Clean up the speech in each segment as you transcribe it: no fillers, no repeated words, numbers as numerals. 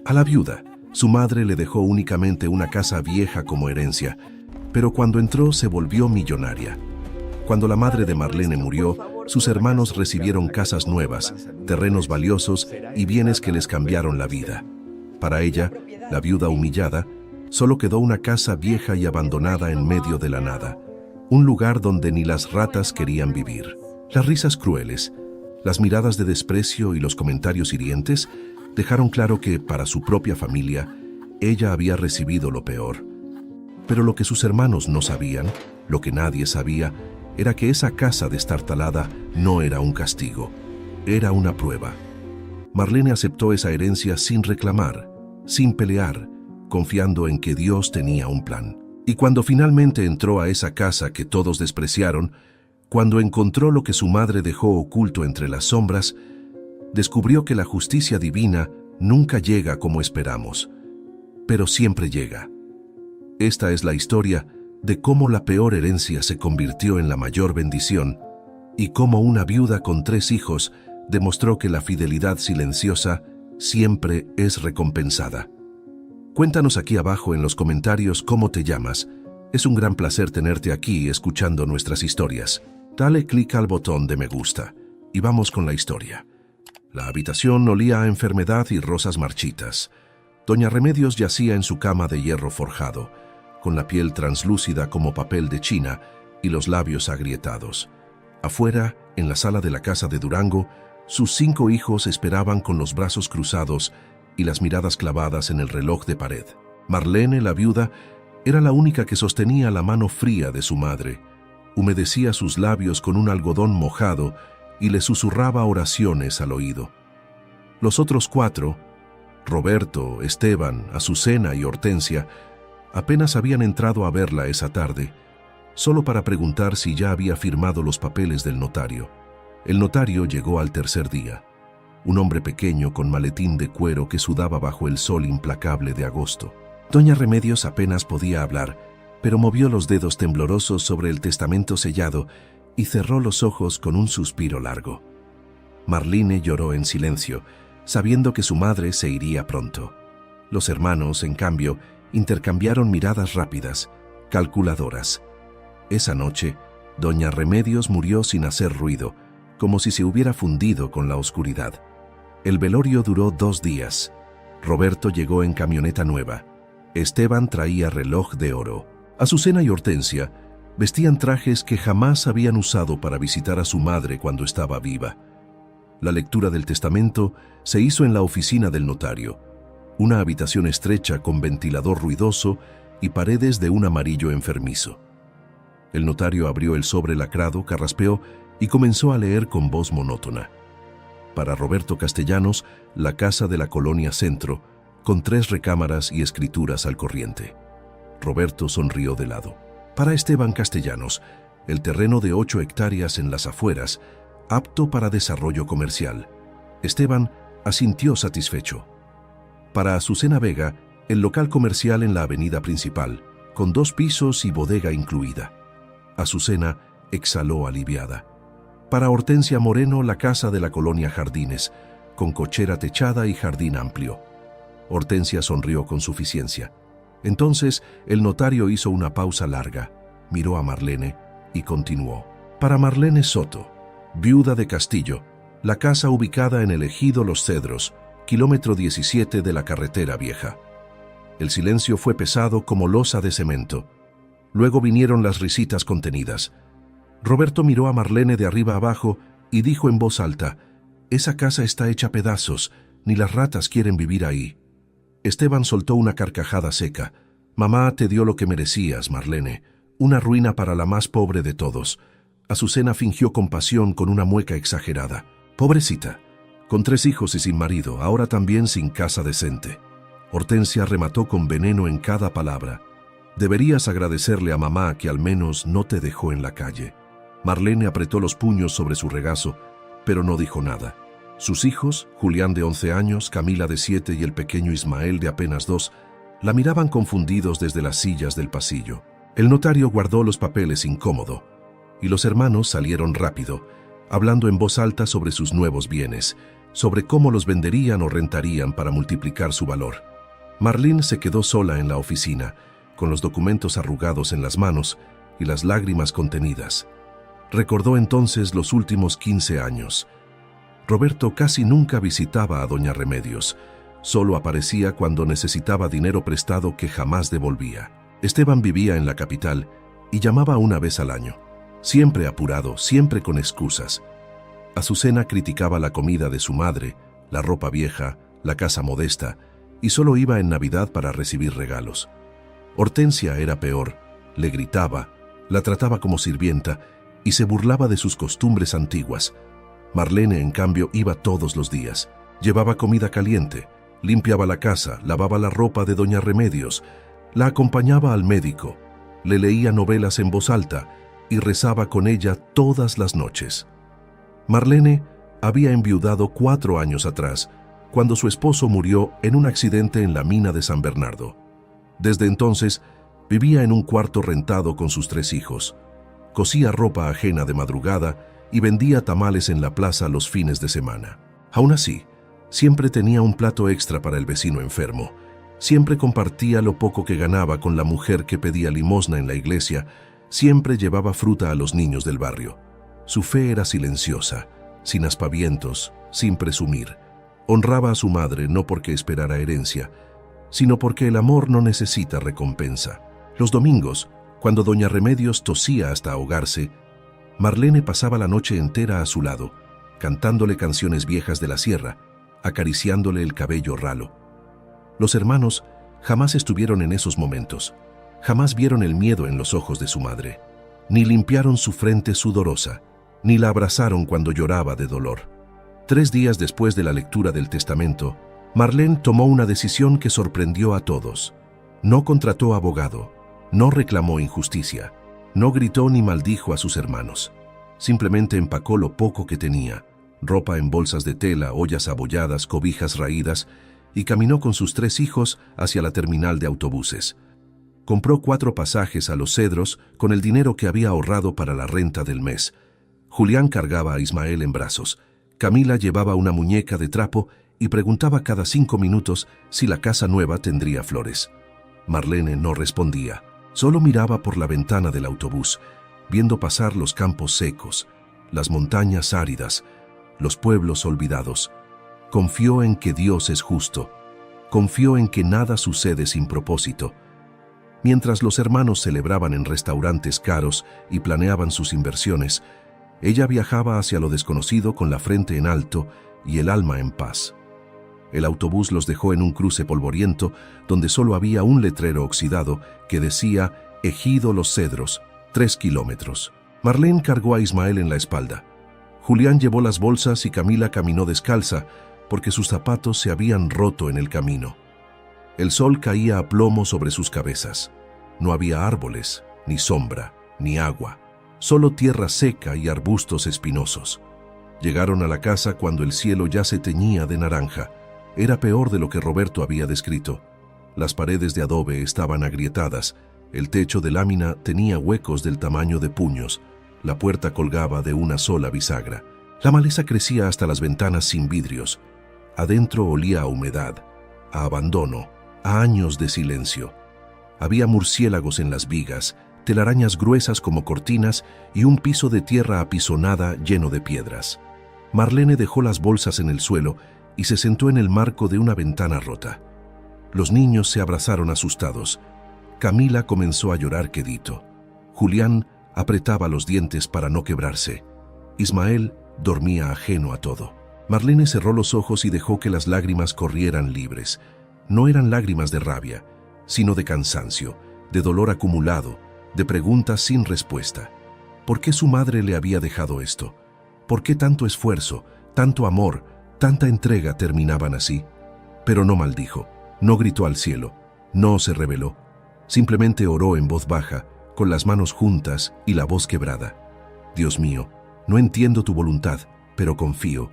A la viuda, su madre le dejó únicamente una casa vieja como herencia, pero cuando entró se volvió millonaria. Cuando la madre de Marlene murió, sus hermanos recibieron casas nuevas, terrenos valiosos y bienes que les cambiaron la vida. Para ella, la viuda humillada, solo quedó una casa vieja y abandonada en medio de la nada, un lugar donde ni las ratas querían vivir. Las risas crueles, las miradas de desprecio y los comentarios hirientes dejaron claro que, para su propia familia, ella había recibido lo peor. Pero lo que sus hermanos no sabían, lo que nadie sabía, era que esa casa destartalada no era un castigo, era una prueba. Marlene aceptó esa herencia sin reclamar, sin pelear, confiando en que Dios tenía un plan. Y cuando finalmente entró a esa casa que todos despreciaron, cuando encontró lo que su madre dejó oculto entre las sombras, descubrió que la justicia divina nunca llega como esperamos, pero siempre llega. Esta es la historia de cómo la peor herencia se convirtió en la mayor bendición y cómo una viuda con 3 hijos demostró que la fidelidad silenciosa siempre es recompensada. Cuéntanos aquí abajo en los comentarios cómo te llamas. Es un gran placer tenerte aquí escuchando nuestras historias. Dale clic al botón de me gusta y vamos con la historia. La habitación olía a enfermedad y rosas marchitas. Doña Remedios yacía en su cama de hierro forjado, con la piel translúcida como papel de China y los labios agrietados. Afuera, en la sala de la casa de Durango, sus 5 hijos esperaban con los brazos cruzados y las miradas clavadas en el reloj de pared. Marlene, la viuda, era la única que sostenía la mano fría de su madre, humedecía sus labios con un algodón mojado y le susurraba oraciones al oído. Los otros 4, Roberto, Esteban, Azucena y Hortensia, apenas habían entrado a verla esa tarde, solo para preguntar si ya había firmado los papeles del notario. El notario llegó al tercer día, un hombre pequeño con maletín de cuero que sudaba bajo el sol implacable de agosto. Doña Remedios apenas podía hablar, pero movió los dedos temblorosos sobre el testamento sellado y cerró los ojos con un suspiro largo. Marlene lloró en silencio, sabiendo que su madre se iría pronto. Los hermanos, en cambio, intercambiaron miradas rápidas, calculadoras. Esa noche, Doña Remedios murió sin hacer ruido, como si se hubiera fundido con la oscuridad. El velorio duró 2 días. Roberto llegó en camioneta nueva. Esteban traía reloj de oro. Azucena y Hortensia vestían trajes que jamás habían usado para visitar a su madre cuando estaba viva. La lectura del testamento se hizo en la oficina del notario, una habitación estrecha con ventilador ruidoso y paredes de un amarillo enfermizo. El notario abrió el sobre lacrado, carraspeó y comenzó a leer con voz monótona. Para Roberto Castellanos, la casa de la Colonia Centro, con 3 recámaras y escrituras al corriente. Roberto sonrió de lado. Para Esteban Castellanos, el terreno de 8 hectáreas en las afueras, apto para desarrollo comercial. Esteban asintió satisfecho. Para Azucena Vega, el local comercial en la avenida principal, con 2 pisos y bodega incluida. Azucena exhaló aliviada. Para Hortensia Moreno, la casa de la Colonia Jardines, con cochera techada y jardín amplio. Hortensia sonrió con suficiencia. Entonces, el notario hizo una pausa larga, miró a Marlene y continuó. Para Marlene Soto, viuda de Castillo, la casa ubicada en el ejido Los Cedros, kilómetro 17 de la carretera vieja. El silencio fue pesado como losa de cemento. Luego vinieron las risitas contenidas. Roberto miró a Marlene de arriba abajo y dijo en voz alta: «Esa casa está hecha pedazos, ni las ratas quieren vivir ahí». Esteban soltó una carcajada seca. «Mamá te dio lo que merecías, Marlene, una ruina para la más pobre de todos». Azucena fingió compasión con una mueca exagerada. «Pobrecita, con 3 hijos y sin marido, ahora también sin casa decente». Hortensia remató con veneno en cada palabra. «Deberías agradecerle a mamá que al menos no te dejó en la calle». Marlene apretó los puños sobre su regazo, pero no dijo nada. Sus hijos, Julián de 11 años, Camila de 7 y el pequeño Ismael de apenas 2, la miraban confundidos desde las sillas del pasillo. El notario guardó los papeles incómodo, y los hermanos salieron rápido, hablando en voz alta sobre sus nuevos bienes, sobre cómo los venderían o rentarían para multiplicar su valor. Marlene se quedó sola en la oficina, con los documentos arrugados en las manos y las lágrimas contenidas. Recordó entonces los últimos 15 años. Roberto casi nunca visitaba a doña Remedios, solo aparecía cuando necesitaba dinero prestado que jamás devolvía. Esteban vivía en la capital y llamaba una vez al año, siempre apurado, siempre con excusas. Azucena criticaba la comida de su madre, la ropa vieja, la casa modesta, y solo iba en Navidad para recibir regalos. Hortensia era peor, le gritaba, la trataba como sirvienta y se burlaba de sus costumbres antiguas. Marlene, en cambio, iba todos los días. Llevaba comida caliente, limpiaba la casa, lavaba la ropa de doña Remedios, la acompañaba al médico, le leía novelas en voz alta y rezaba con ella todas las noches. Marlene había enviudado 4 años atrás, cuando su esposo murió en un accidente en la mina de San Bernardo. Desde entonces, vivía en un cuarto rentado con sus 3 hijos. Cosía ropa ajena de madrugada y vendía tamales en la plaza los fines de semana. Aún así, siempre tenía un plato extra para el vecino enfermo. Siempre compartía lo poco que ganaba con la mujer que pedía limosna en la iglesia. Siempre llevaba fruta a los niños del barrio. Su fe era silenciosa, sin aspavientos, sin presumir. Honraba a su madre no porque esperara herencia, sino porque el amor no necesita recompensa. Los domingos, cuando doña Remedios tosía hasta ahogarse, Marlene pasaba la noche entera a su lado, cantándole canciones viejas de la sierra, acariciándole el cabello ralo. Los hermanos jamás estuvieron en esos momentos, jamás vieron el miedo en los ojos de su madre, ni limpiaron su frente sudorosa, ni la abrazaron cuando lloraba de dolor. 3 días después de la lectura del testamento, Marlene tomó una decisión que sorprendió a todos. No contrató abogado, no reclamó injusticia, no gritó ni maldijo a sus hermanos. Simplemente empacó lo poco que tenía, ropa en bolsas de tela, ollas abolladas, cobijas raídas, y caminó con sus 3 hijos hacia la terminal de autobuses. Compró 4 pasajes a Los Cedros con el dinero que había ahorrado para la renta del mes. Julián cargaba a Ismael en brazos. Camila llevaba una muñeca de trapo y preguntaba cada 5 minutos si la casa nueva tendría flores. Marlene no respondía, solo miraba por la ventana del autobús, viendo pasar los campos secos, las montañas áridas, los pueblos olvidados. Confió en que Dios es justo, confió en que nada sucede sin propósito. Mientras los hermanos celebraban en restaurantes caros y planeaban sus inversiones, ella viajaba hacia lo desconocido con la frente en alto y el alma en paz. El autobús los dejó en un cruce polvoriento donde solo había un letrero oxidado que decía Ejido Los Cedros, 3 kilómetros. Marlene cargó a Ismael en la espalda. Julián llevó las bolsas y Camila caminó descalza porque sus zapatos se habían roto en el camino. El sol caía a plomo sobre sus cabezas. No había árboles, ni sombra, ni agua. Solo tierra seca y arbustos espinosos. Llegaron a la casa cuando el cielo ya se teñía de naranja. Era peor de lo que Roberto había descrito. Las paredes de adobe estaban agrietadas, el techo de lámina tenía huecos del tamaño de puños, la puerta colgaba de una sola bisagra. La maleza crecía hasta las ventanas sin vidrios. Adentro olía a humedad, a abandono, a años de silencio. Había murciélagos en las vigas, telarañas gruesas como cortinas y un piso de tierra apisonada lleno de piedras. Marlene dejó las bolsas en el suelo y se sentó en el marco de una ventana rota. Los niños se abrazaron asustados. Camila comenzó a llorar quedito. Julián apretaba los dientes para no quebrarse. Ismael dormía ajeno a todo. Marlene cerró los ojos y dejó que las lágrimas corrieran libres. No eran lágrimas de rabia, sino de cansancio, de dolor acumulado, de preguntas sin respuesta. ¿Por qué su madre le había dejado esto? ¿Por qué tanto esfuerzo, tanto amor, tanta entrega terminaban así? Pero no maldijo, no gritó al cielo, no se rebeló. Simplemente oró en voz baja, con las manos juntas y la voz quebrada. Dios mío, no entiendo tu voluntad, pero confío.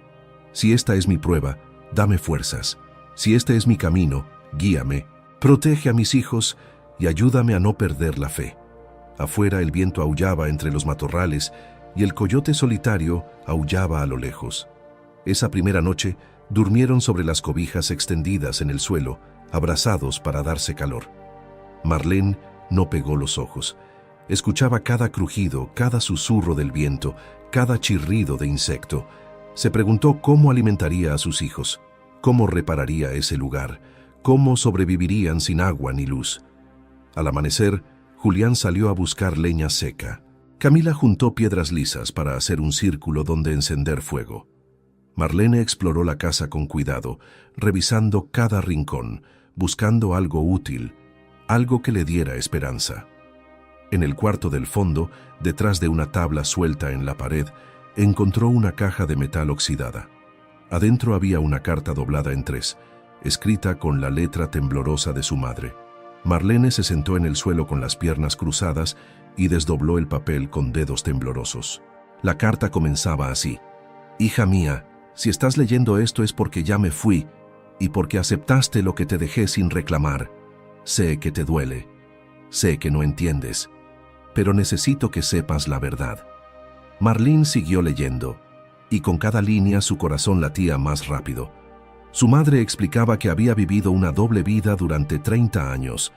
Si esta es mi prueba, dame fuerzas. Si este es mi camino, guíame. Protege a mis hijos y ayúdame a no perder la fe. Afuera el viento aullaba entre los matorrales y el coyote solitario aullaba a lo lejos. Esa primera noche, Durmieron sobre las cobijas extendidas en el suelo, abrazados para darse calor. Marlene no pegó los ojos. Escuchaba cada crujido, cada susurro del viento, cada chirrido de insecto. Se preguntó cómo alimentaría a sus hijos, cómo repararía ese lugar, cómo sobrevivirían sin agua ni luz. Al amanecer, Julián salió a buscar leña seca. Camila juntó piedras lisas para hacer un círculo donde encender fuego. Marlene exploró la casa con cuidado, revisando cada rincón, buscando algo útil, algo que le diera esperanza. En el cuarto del fondo, detrás de una tabla suelta en la pared, encontró una caja de metal oxidada. Adentro había una carta doblada en 3, escrita con la letra temblorosa de su madre. Marlene se sentó en el suelo con las piernas cruzadas y desdobló el papel con dedos temblorosos. La carta comenzaba así: «Hija mía, si estás leyendo esto es porque ya me fui y porque aceptaste lo que te dejé sin reclamar. Sé que te duele, sé que no entiendes, pero necesito que sepas la verdad». Marlene siguió leyendo, y con cada línea su corazón latía más rápido. Su madre explicaba que había vivido una doble vida durante 30 años,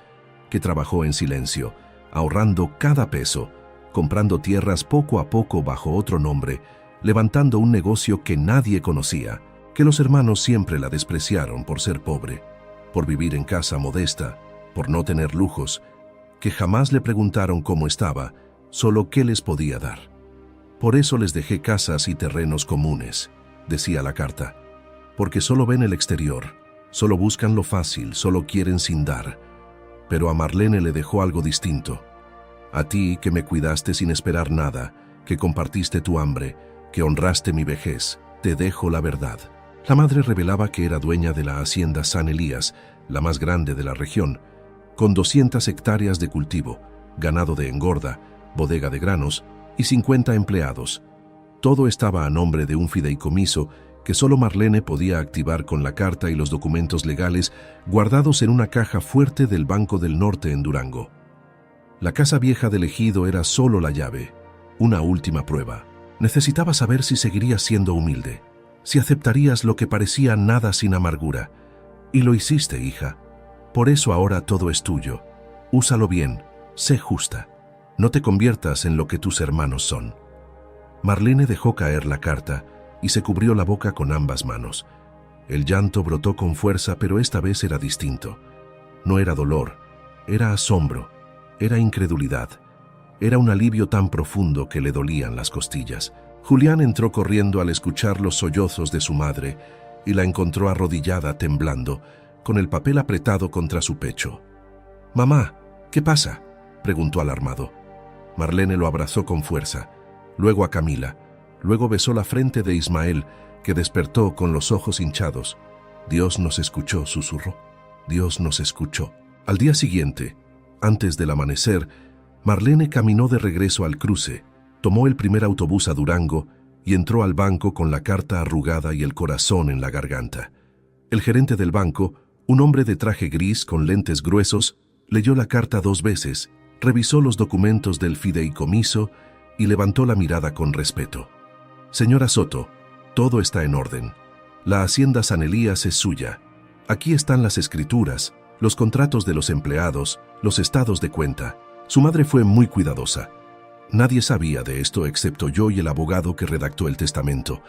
que trabajó en silencio, ahorrando cada peso, comprando tierras poco a poco bajo otro nombre, levantando un negocio que nadie conocía, que los hermanos siempre la despreciaron por ser pobre, por vivir en casa modesta, por no tener lujos, que jamás le preguntaron cómo estaba, solo qué les podía dar. «Por eso les dejé casas y terrenos comunes», decía la carta, «porque solo ven el exterior, solo buscan lo fácil, solo quieren sin dar». Pero a Marlene le dejó algo distinto. «A ti, que me cuidaste sin esperar nada, que compartiste tu hambre, que honraste mi vejez, te dejo la verdad». La madre revelaba que era dueña de la hacienda San Elías, la más grande de la región, con 200 hectáreas de cultivo, ganado de engorda, bodega de granos y 50 empleados. Todo estaba a nombre de un fideicomiso que solo Marlene podía activar con la carta y los documentos legales guardados en una caja fuerte del Banco del Norte en Durango. La casa vieja del ejido era solo la llave, una última prueba. Necesitaba saber si seguirías siendo humilde, si aceptarías lo que parecía nada sin amargura. Y lo hiciste, hija. Por eso ahora todo es tuyo. Úsalo bien, sé justa. No te conviertas en lo que tus hermanos son. Marlene dejó caer la carta y se cubrió la boca con ambas manos. El llanto brotó con fuerza, pero esta vez era distinto. No era dolor, era asombro, era incredulidad. Era un alivio tan profundo que le dolían las costillas. Julián entró corriendo al escuchar los sollozos de su madre y la encontró arrodillada, temblando, con el papel apretado contra su pecho. «Mamá, ¿qué pasa?», preguntó alarmado. Marlene lo abrazó con fuerza, luego a Camila, luego besó la frente de Ismael, que despertó con los ojos hinchados. «Dios nos escuchó», susurró. «Dios nos escuchó». Al día siguiente, antes del amanecer, Marlene caminó de regreso al cruce, tomó el primer autobús a Durango y entró al banco con la carta arrugada y el corazón en la garganta. El gerente del banco, un hombre de traje gris con lentes gruesos, leyó la carta 2 veces, revisó los documentos del fideicomiso y levantó la mirada con respeto. «Señora Soto, todo está en orden. La hacienda San Elías es suya. Aquí están las escrituras, los contratos de los empleados, los estados de cuenta». Su madre fue muy cuidadosa. Nadie sabía de esto excepto yo y el abogado que redactó el testamento.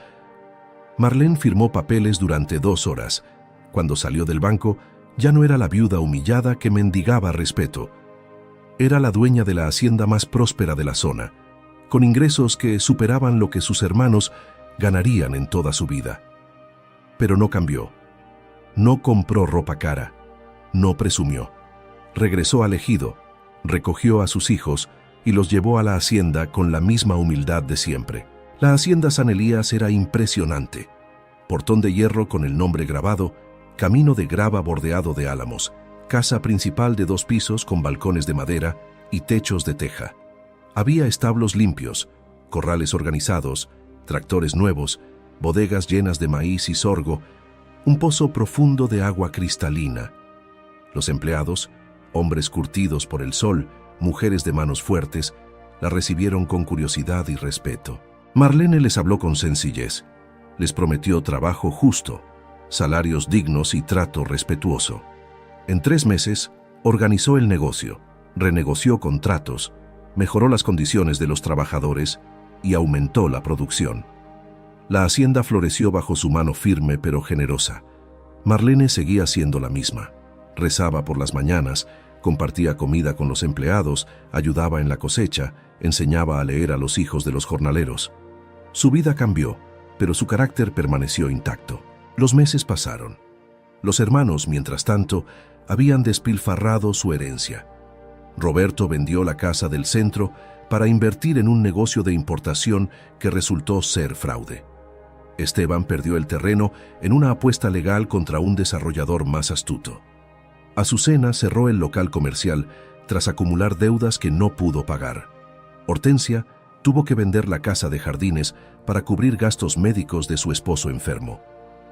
Marlene firmó papeles durante 2 horas. Cuando salió del banco, ya no era la viuda humillada que mendigaba respeto. Era la dueña de la hacienda más próspera de la zona, con ingresos que superaban lo que sus hermanos ganarían en toda su vida. Pero no cambió. No compró ropa cara. No presumió. Regresó al ejido, recogió a sus hijos y los llevó a la hacienda con la misma humildad de siempre. La hacienda San Elías era impresionante. Portón de hierro con el nombre grabado, camino de grava bordeado de álamos, casa principal de 2 pisos con balcones de madera y techos de teja. Había establos limpios, corrales organizados, tractores nuevos, bodegas llenas de maíz y sorgo, un pozo profundo de agua cristalina. Los empleados, hombres curtidos por el sol, mujeres de manos fuertes, la recibieron con curiosidad y respeto. Marlene les habló con sencillez. Les prometió trabajo justo, salarios dignos y trato respetuoso. En 3 meses, organizó el negocio, renegoció contratos, mejoró las condiciones de los trabajadores y aumentó la producción. La hacienda floreció bajo su mano firme pero generosa. Marlene seguía siendo la misma. Rezaba por las mañanas, compartía comida con los empleados, ayudaba en la cosecha, enseñaba a leer a los hijos de los jornaleros. Su vida cambió, pero su carácter permaneció intacto. Los meses pasaron. Los hermanos, mientras tanto, habían despilfarrado su herencia. Roberto vendió la casa del centro para invertir en un negocio de importación que resultó ser fraude. Esteban perdió el terreno en una apuesta legal contra un desarrollador más astuto. Azucena cerró el local comercial tras acumular deudas que no pudo pagar. Hortensia tuvo que vender la casa de jardines para cubrir gastos médicos de su esposo enfermo.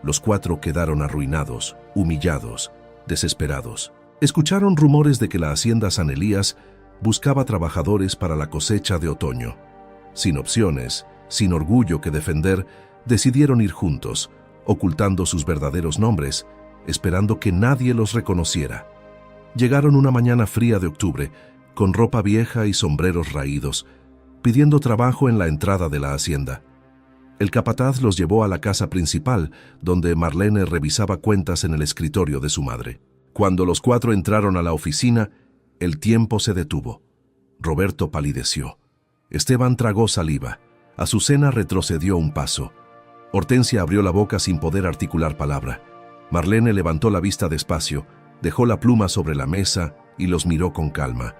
Los 4 quedaron arruinados, humillados, desesperados. Escucharon rumores de que la hacienda San Elías buscaba trabajadores para la cosecha de otoño. Sin opciones, sin orgullo que defender, decidieron ir juntos, ocultando sus verdaderos nombres, esperando que nadie los reconociera. Llegaron una mañana fría de octubre, con ropa vieja y sombreros raídos, pidiendo trabajo en la entrada de la hacienda. El capataz los llevó a la casa principal, donde Marlene revisaba cuentas en el escritorio de su madre. Cuando los 4 entraron a la oficina, el tiempo se detuvo. Roberto palideció. Esteban tragó saliva. Azucena retrocedió un paso. Hortensia abrió la boca sin poder articular palabra. Marlene levantó la vista despacio, dejó la pluma sobre la mesa y los miró con calma.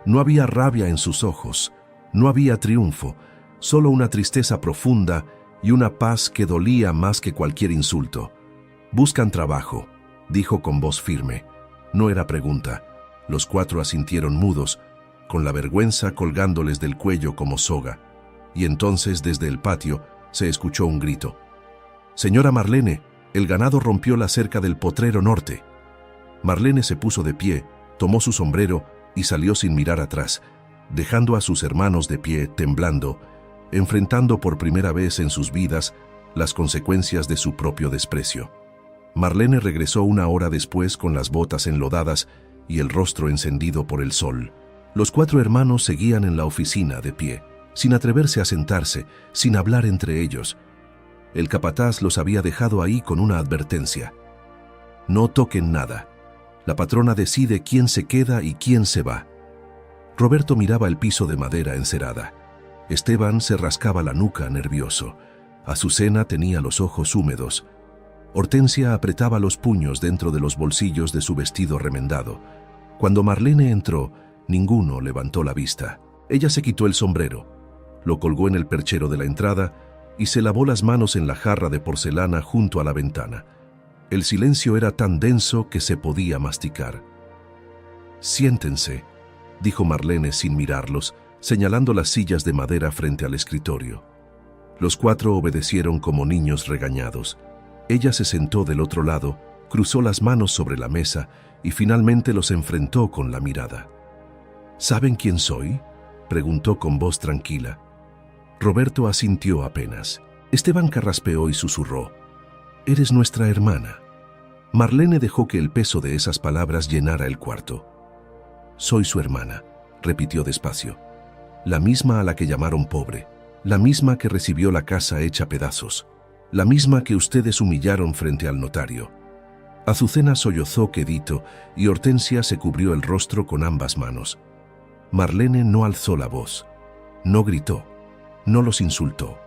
No había rabia en sus ojos, no había triunfo, solo una tristeza profunda y una paz que dolía más que cualquier insulto. «Buscan trabajo», dijo con voz firme. No era pregunta. Los 4 asintieron mudos, con la vergüenza colgándoles del cuello como soga. Y entonces, desde el patio, se escuchó un grito. «Señora Marlene, el ganado rompió la cerca del potrero norte». Marlene se puso de pie, tomó su sombrero y salió sin mirar atrás, dejando a sus hermanos de pie, temblando, enfrentando por primera vez en sus vidas las consecuencias de su propio desprecio. Marlene regresó 1 hora después con las botas enlodadas y el rostro encendido por el sol. Los 4 hermanos seguían en la oficina de pie, sin atreverse a sentarse, sin hablar entre ellos. El capataz los había dejado ahí con una advertencia. «No toquen nada. La patrona decide quién se queda y quién se va». Roberto miraba el piso de madera encerada. Esteban se rascaba la nuca nervioso. Azucena tenía los ojos húmedos. Hortensia apretaba los puños dentro de los bolsillos de su vestido remendado. Cuando Marlene entró, ninguno levantó la vista. Ella se quitó el sombrero, lo colgó en el perchero de la entrada y se lavó las manos en la jarra de porcelana junto a la ventana. El silencio era tan denso que se podía masticar. «Siéntense», dijo Marlene sin mirarlos, señalando las sillas de madera frente al escritorio. Los 4 obedecieron como niños regañados. Ella se sentó del otro lado, cruzó las manos sobre la mesa y finalmente los enfrentó con la mirada. «¿Saben quién soy?», preguntó con voz tranquila. Roberto asintió apenas. Esteban carraspeó y susurró: «Eres nuestra hermana». Marlene dejó que el peso de esas palabras llenara el cuarto. «Soy su hermana», repitió despacio. «La misma a la que llamaron pobre, la misma que recibió la casa hecha pedazos, la misma que ustedes humillaron frente al notario». Azucena sollozó quedito y Hortensia se cubrió el rostro con ambas manos. Marlene no alzó la voz, no gritó, no los insultó.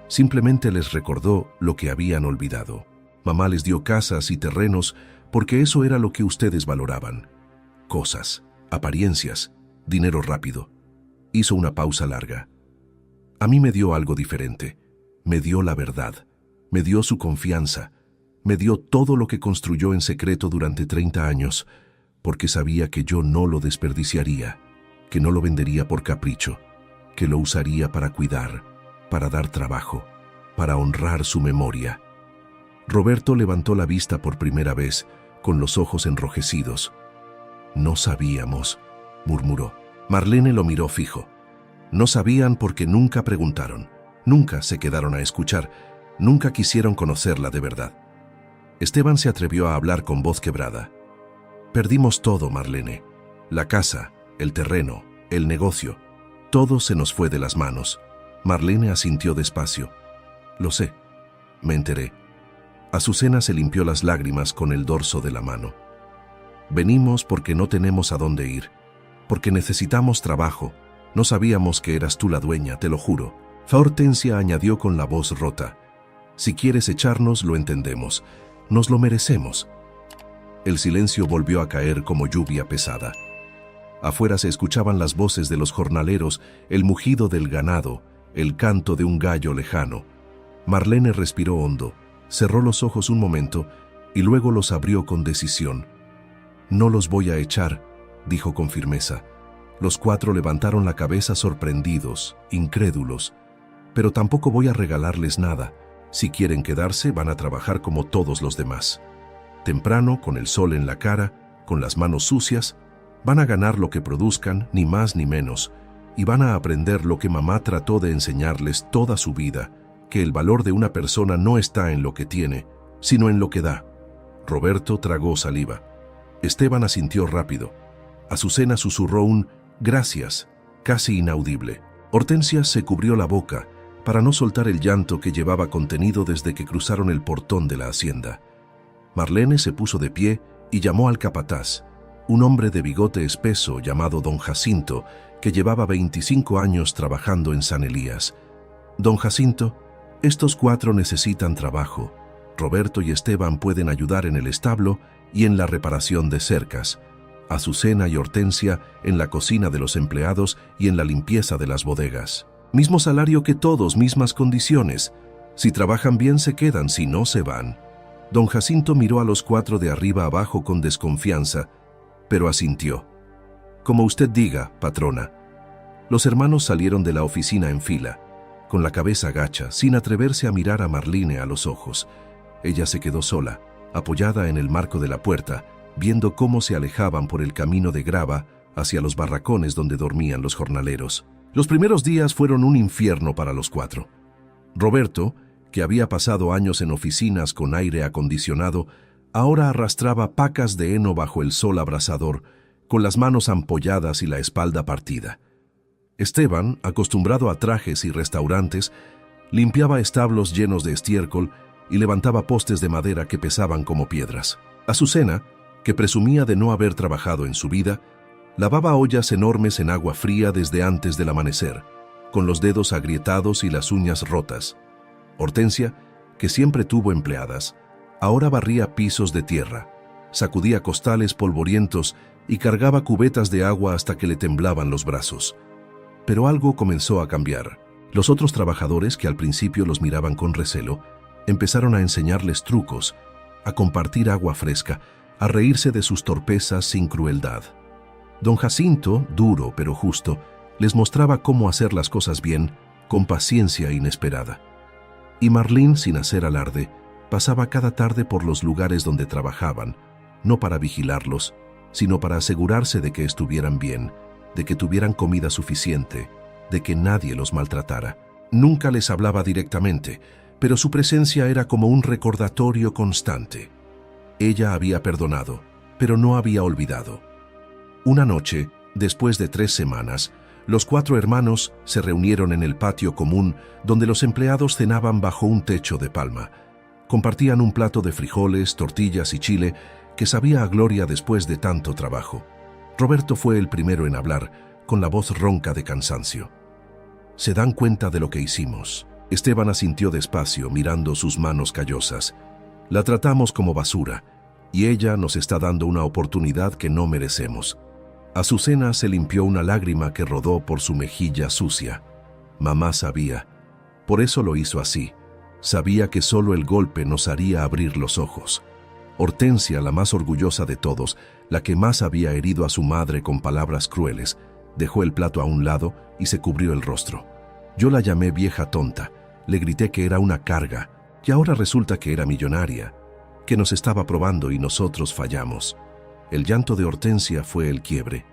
Simplemente les recordó lo que habían olvidado. Mamá les dio casas y terrenos porque eso era lo que ustedes valoraban. Cosas, apariencias, dinero rápido. Hizo una pausa larga. A mí me dio algo diferente. Me dio la verdad. Me dio su confianza. Me dio todo lo que construyó en secreto durante 30 años, porque sabía que yo no lo desperdiciaría, que no lo vendería por capricho, que lo usaría para cuidar, para dar trabajo, para honrar su memoria. Roberto levantó la vista por primera vez, con los ojos enrojecidos. «No sabíamos», murmuró. Marlene lo miró fijo. No sabían porque nunca preguntaron, nunca se quedaron a escuchar, nunca quisieron conocerla de verdad. Esteban se atrevió a hablar con voz quebrada. Perdimos todo, Marlene. La casa, el terreno, el negocio. Todo se nos fue de las manos. Marlene asintió despacio. Lo sé. Me enteré. Azucena se limpió las lágrimas con el dorso de la mano. Venimos porque no tenemos a dónde ir. Porque necesitamos trabajo. No sabíamos que eras tú la dueña, te lo juro. Hortensia añadió con la voz rota. Si quieres echarnos, lo entendemos. Nos lo merecemos. El silencio volvió a caer como lluvia pesada. Afuera se escuchaban las voces de los jornaleros, el mugido del ganado, el canto de un gallo lejano. Marlene respiró hondo, cerró los ojos un momento y luego los abrió con decisión. No los voy a echar, dijo con firmeza. Los cuatro levantaron la cabeza sorprendidos, incrédulos. Pero tampoco voy a regalarles nada. Si quieren quedarse, van a trabajar como todos los demás. Temprano, con el sol en la cara, con las manos sucias, van a ganar lo que produzcan, ni más ni menos, y van a aprender lo que mamá trató de enseñarles toda su vida, que el valor de una persona no está en lo que tiene, sino en lo que da. Roberto tragó saliva. Esteban asintió rápido. Azucena susurró un «gracias», casi inaudible. Hortensia se cubrió la boca para no soltar el llanto que llevaba contenido desde que cruzaron el portón de la hacienda. Marlene se puso de pie y llamó al capataz, un hombre de bigote espeso llamado don Jacinto, que llevaba 25 años trabajando en San Elías. Don Jacinto, estos cuatro necesitan trabajo. Roberto y Esteban pueden ayudar en el establo y en la reparación de cercas. Azucena y Hortensia en la cocina de los empleados y en la limpieza de las bodegas. Mismo salario que todos, mismas condiciones. Si trabajan bien se quedan, si no se van. Don Jacinto miró a los cuatro de arriba abajo con desconfianza, pero asintió. Como usted diga, patrona. Los hermanos salieron de la oficina en fila, con la cabeza gacha, sin atreverse a mirar a Marlene a los ojos. Ella se quedó sola, apoyada en el marco de la puerta, viendo cómo se alejaban por el camino de grava hacia los barracones donde dormían los jornaleros. Los primeros días fueron un infierno para los cuatro. Roberto, que había pasado años en oficinas con aire acondicionado, ahora arrastraba pacas de heno bajo el sol abrasador, con las manos ampolladas y la espalda partida. Esteban, acostumbrado a trajes y restaurantes, limpiaba establos llenos de estiércol y levantaba postes de madera que pesaban como piedras. Azucena, que presumía de no haber trabajado en su vida, lavaba ollas enormes en agua fría desde antes del amanecer, con los dedos agrietados y las uñas rotas. Hortensia, que siempre tuvo empleadas, ahora barría pisos de tierra, sacudía costales polvorientos y cargaba cubetas de agua hasta que le temblaban los brazos. Pero algo comenzó a cambiar. Los otros trabajadores, que al principio los miraban con recelo, empezaron a enseñarles trucos, a compartir agua fresca, a reírse de sus torpezas sin crueldad. Don Jacinto, duro pero justo, les mostraba cómo hacer las cosas bien, con paciencia inesperada. Y Marlene, sin hacer alarde, pasaba cada tarde por los lugares donde trabajaban, no para vigilarlos, sino para asegurarse de que estuvieran bien, de que tuvieran comida suficiente, de que nadie los maltratara. Nunca les hablaba directamente, pero su presencia era como un recordatorio constante. Ella había perdonado, pero no había olvidado. Una noche, después de 3 semanas, los 4 hermanos se reunieron en el patio común donde los empleados cenaban bajo un techo de palma. Compartían un plato de frijoles, tortillas y chile que sabía a gloria después de tanto trabajo. Roberto fue el primero en hablar, con la voz ronca de cansancio. «¿Se dan cuenta de lo que hicimos?». Esteban asintió despacio, mirando sus manos callosas. «La tratamos como basura, y ella nos está dando una oportunidad que no merecemos». Azucena se limpió una lágrima que rodó por su mejilla sucia. Mamá sabía. Por eso lo hizo así. Sabía que solo el golpe nos haría abrir los ojos. Hortensia, la más orgullosa de todos, la que más había herido a su madre con palabras crueles, dejó el plato a un lado y se cubrió el rostro. Yo la llamé vieja tonta, le grité que era una carga, y ahora resulta que era millonaria, que nos estaba probando y nosotros fallamos. El llanto de Hortensia fue el quiebre.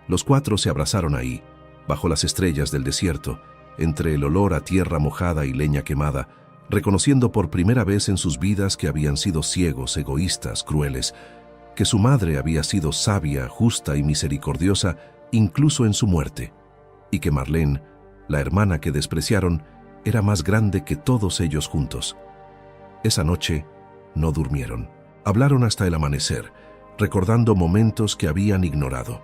Los 4 se abrazaron ahí, bajo las estrellas del desierto, entre el olor a tierra mojada y leña quemada, reconociendo por primera vez en sus vidas que habían sido ciegos, egoístas, crueles, que su madre había sido sabia, justa y misericordiosa incluso en su muerte, y que Marlene, la hermana que despreciaron, era más grande que todos ellos juntos. Esa noche no durmieron. Hablaron hasta el amanecer, recordando momentos que habían ignorado.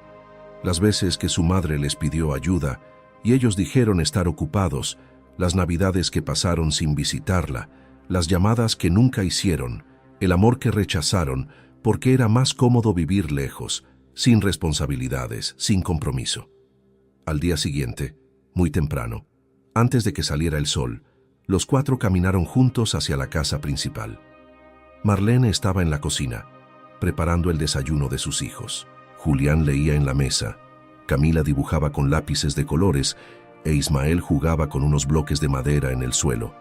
Las veces que su madre les pidió ayuda y ellos dijeron estar ocupados, las navidades que pasaron sin visitarla, las llamadas que nunca hicieron, el amor que rechazaron porque era más cómodo vivir lejos, sin responsabilidades, sin compromiso. Al día siguiente, muy temprano, antes de que saliera el sol, los cuatro caminaron juntos hacia la casa principal. Marlene estaba en la cocina, preparando el desayuno de sus hijos. Julián leía en la mesa, Camila dibujaba con lápices de colores e Ismael jugaba con unos bloques de madera en el suelo.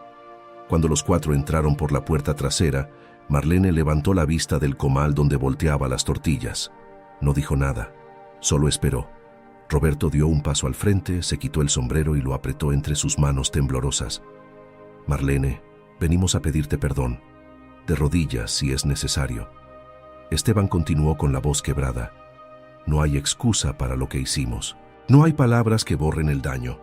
Cuando los cuatro entraron por la puerta trasera, Marlene levantó la vista del comal donde volteaba las tortillas. No dijo nada, solo esperó. Roberto dio un paso al frente, se quitó el sombrero y lo apretó entre sus manos temblorosas. Marlene, venimos a pedirte perdón, de rodillas si es necesario. Esteban continuó con la voz quebrada. No hay excusa para lo que hicimos. No hay palabras que borren el daño,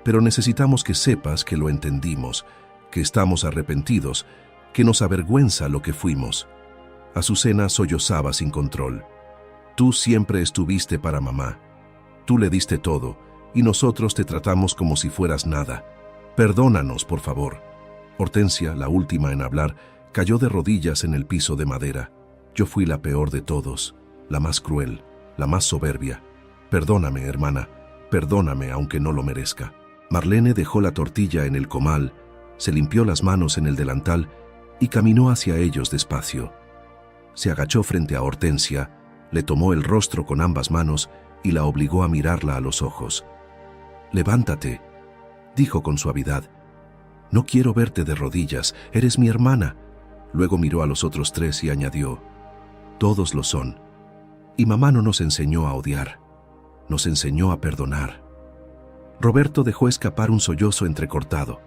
pero necesitamos que sepas que lo entendimos, que estamos arrepentidos, que nos avergüenza lo que fuimos. Azucena sollozaba sin control. Tú siempre estuviste para mamá. Tú le diste todo, y nosotros te tratamos como si fueras nada. Perdónanos, por favor. Hortensia, la última en hablar, cayó de rodillas en el piso de madera. Yo fui la peor de todos, la más cruel, la más soberbia. Perdóname, hermana, perdóname aunque no lo merezca. Marlene dejó la tortilla en el comal, se limpió las manos en el delantal y caminó hacia ellos despacio. Se agachó frente a Hortensia, le tomó el rostro con ambas manos y la obligó a mirarla a los ojos. «Levántate», dijo con suavidad. «No quiero verte de rodillas, eres mi hermana». Luego miró a los otros tres y añadió, «Todos lo son. Y mamá no nos enseñó a odiar, nos enseñó a perdonar». Roberto dejó escapar un sollozo entrecortado.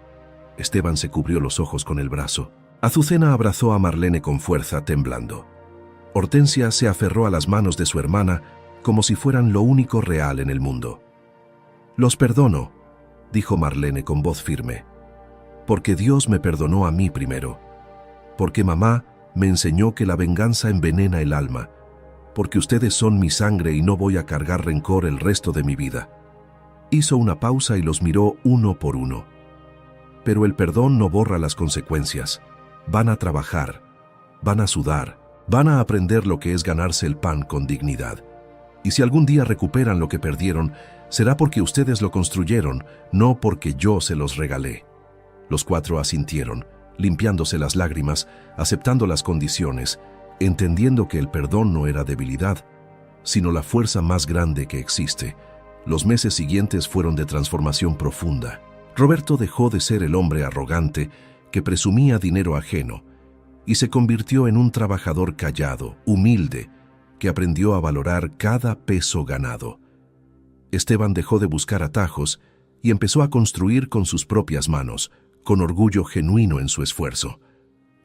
Esteban se cubrió los ojos con el brazo. Azucena abrazó a Marlene con fuerza, temblando. Hortensia se aferró a las manos de su hermana como si fueran lo único real en el mundo. «Los perdono», dijo Marlene con voz firme, «porque Dios me perdonó a mí primero, porque mamá me enseñó que la venganza envenena el alma, porque ustedes son mi sangre y no voy a cargar rencor el resto de mi vida». Hizo una pausa y los miró uno por uno. «Pero el perdón no borra las consecuencias. Van a trabajar, van a sudar, van a aprender lo que es ganarse el pan con dignidad. Y si algún día recuperan lo que perdieron, será porque ustedes lo construyeron, no porque yo se los regalé». Los cuatro asintieron, limpiándose las lágrimas, aceptando las condiciones, entendiendo que el perdón no era debilidad, sino la fuerza más grande que existe. Los meses siguientes fueron de transformación profunda. Roberto dejó de ser el hombre arrogante que presumía dinero ajeno y se convirtió en un trabajador callado, humilde, que aprendió a valorar cada peso ganado. Esteban dejó de buscar atajos y empezó a construir con sus propias manos, con orgullo genuino en su esfuerzo.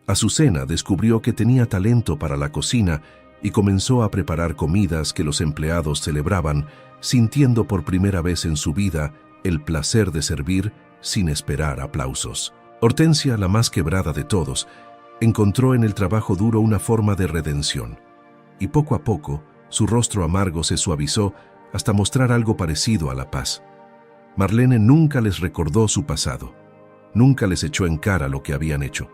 Azucena descubrió que tenía talento para la cocina y comenzó a preparar comidas que los empleados celebraban, sintiendo por primera vez en su vida el placer de servir sin esperar aplausos. Hortensia, la más quebrada de todos, encontró en el trabajo duro una forma de redención, y poco a poco su rostro amargo se suavizó hasta mostrar algo parecido a la paz. Marlene nunca les recordó su pasado, nunca les echó en cara lo que habían hecho.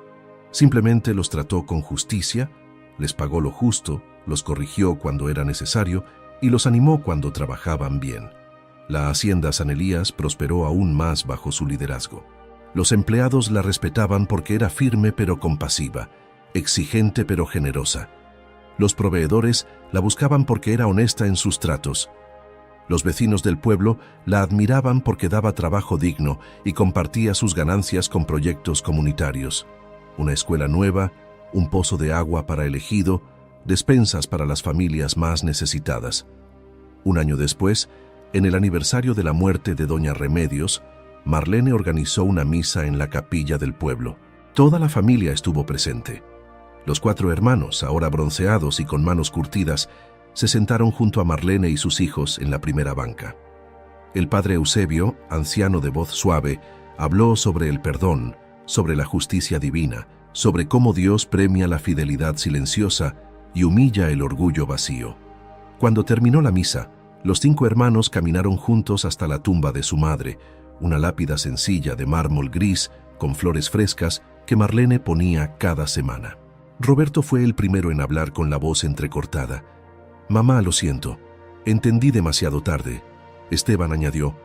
Simplemente los trató con justicia, les pagó lo justo, los corrigió cuando era necesario y los animó cuando trabajaban bien. La hacienda San Elías prosperó aún más bajo su liderazgo. Los empleados la respetaban porque era firme pero compasiva, exigente pero generosa. Los proveedores la buscaban porque era honesta en sus tratos. Los vecinos del pueblo la admiraban porque daba trabajo digno y compartía sus ganancias con proyectos comunitarios. Una escuela nueva, un pozo de agua para el ejido, despensas para las familias más necesitadas. Un año después, en el aniversario de la muerte de Doña Remedios, Marlene organizó una misa en la capilla del pueblo. Toda la familia estuvo presente. Los 4 hermanos, ahora bronceados y con manos curtidas, se sentaron junto a Marlene y sus hijos en la primera banca. El padre Eusebio, anciano de voz suave, habló sobre el perdón, sobre la justicia divina, sobre cómo Dios premia la fidelidad silenciosa y humilla el orgullo vacío. Cuando terminó la misa, los 5 hermanos caminaron juntos hasta la tumba de su madre, una lápida sencilla de mármol gris con flores frescas que Marlene ponía cada semana. Roberto fue el primero en hablar con la voz entrecortada. «Mamá, lo siento. Entendí demasiado tarde». Esteban añadió,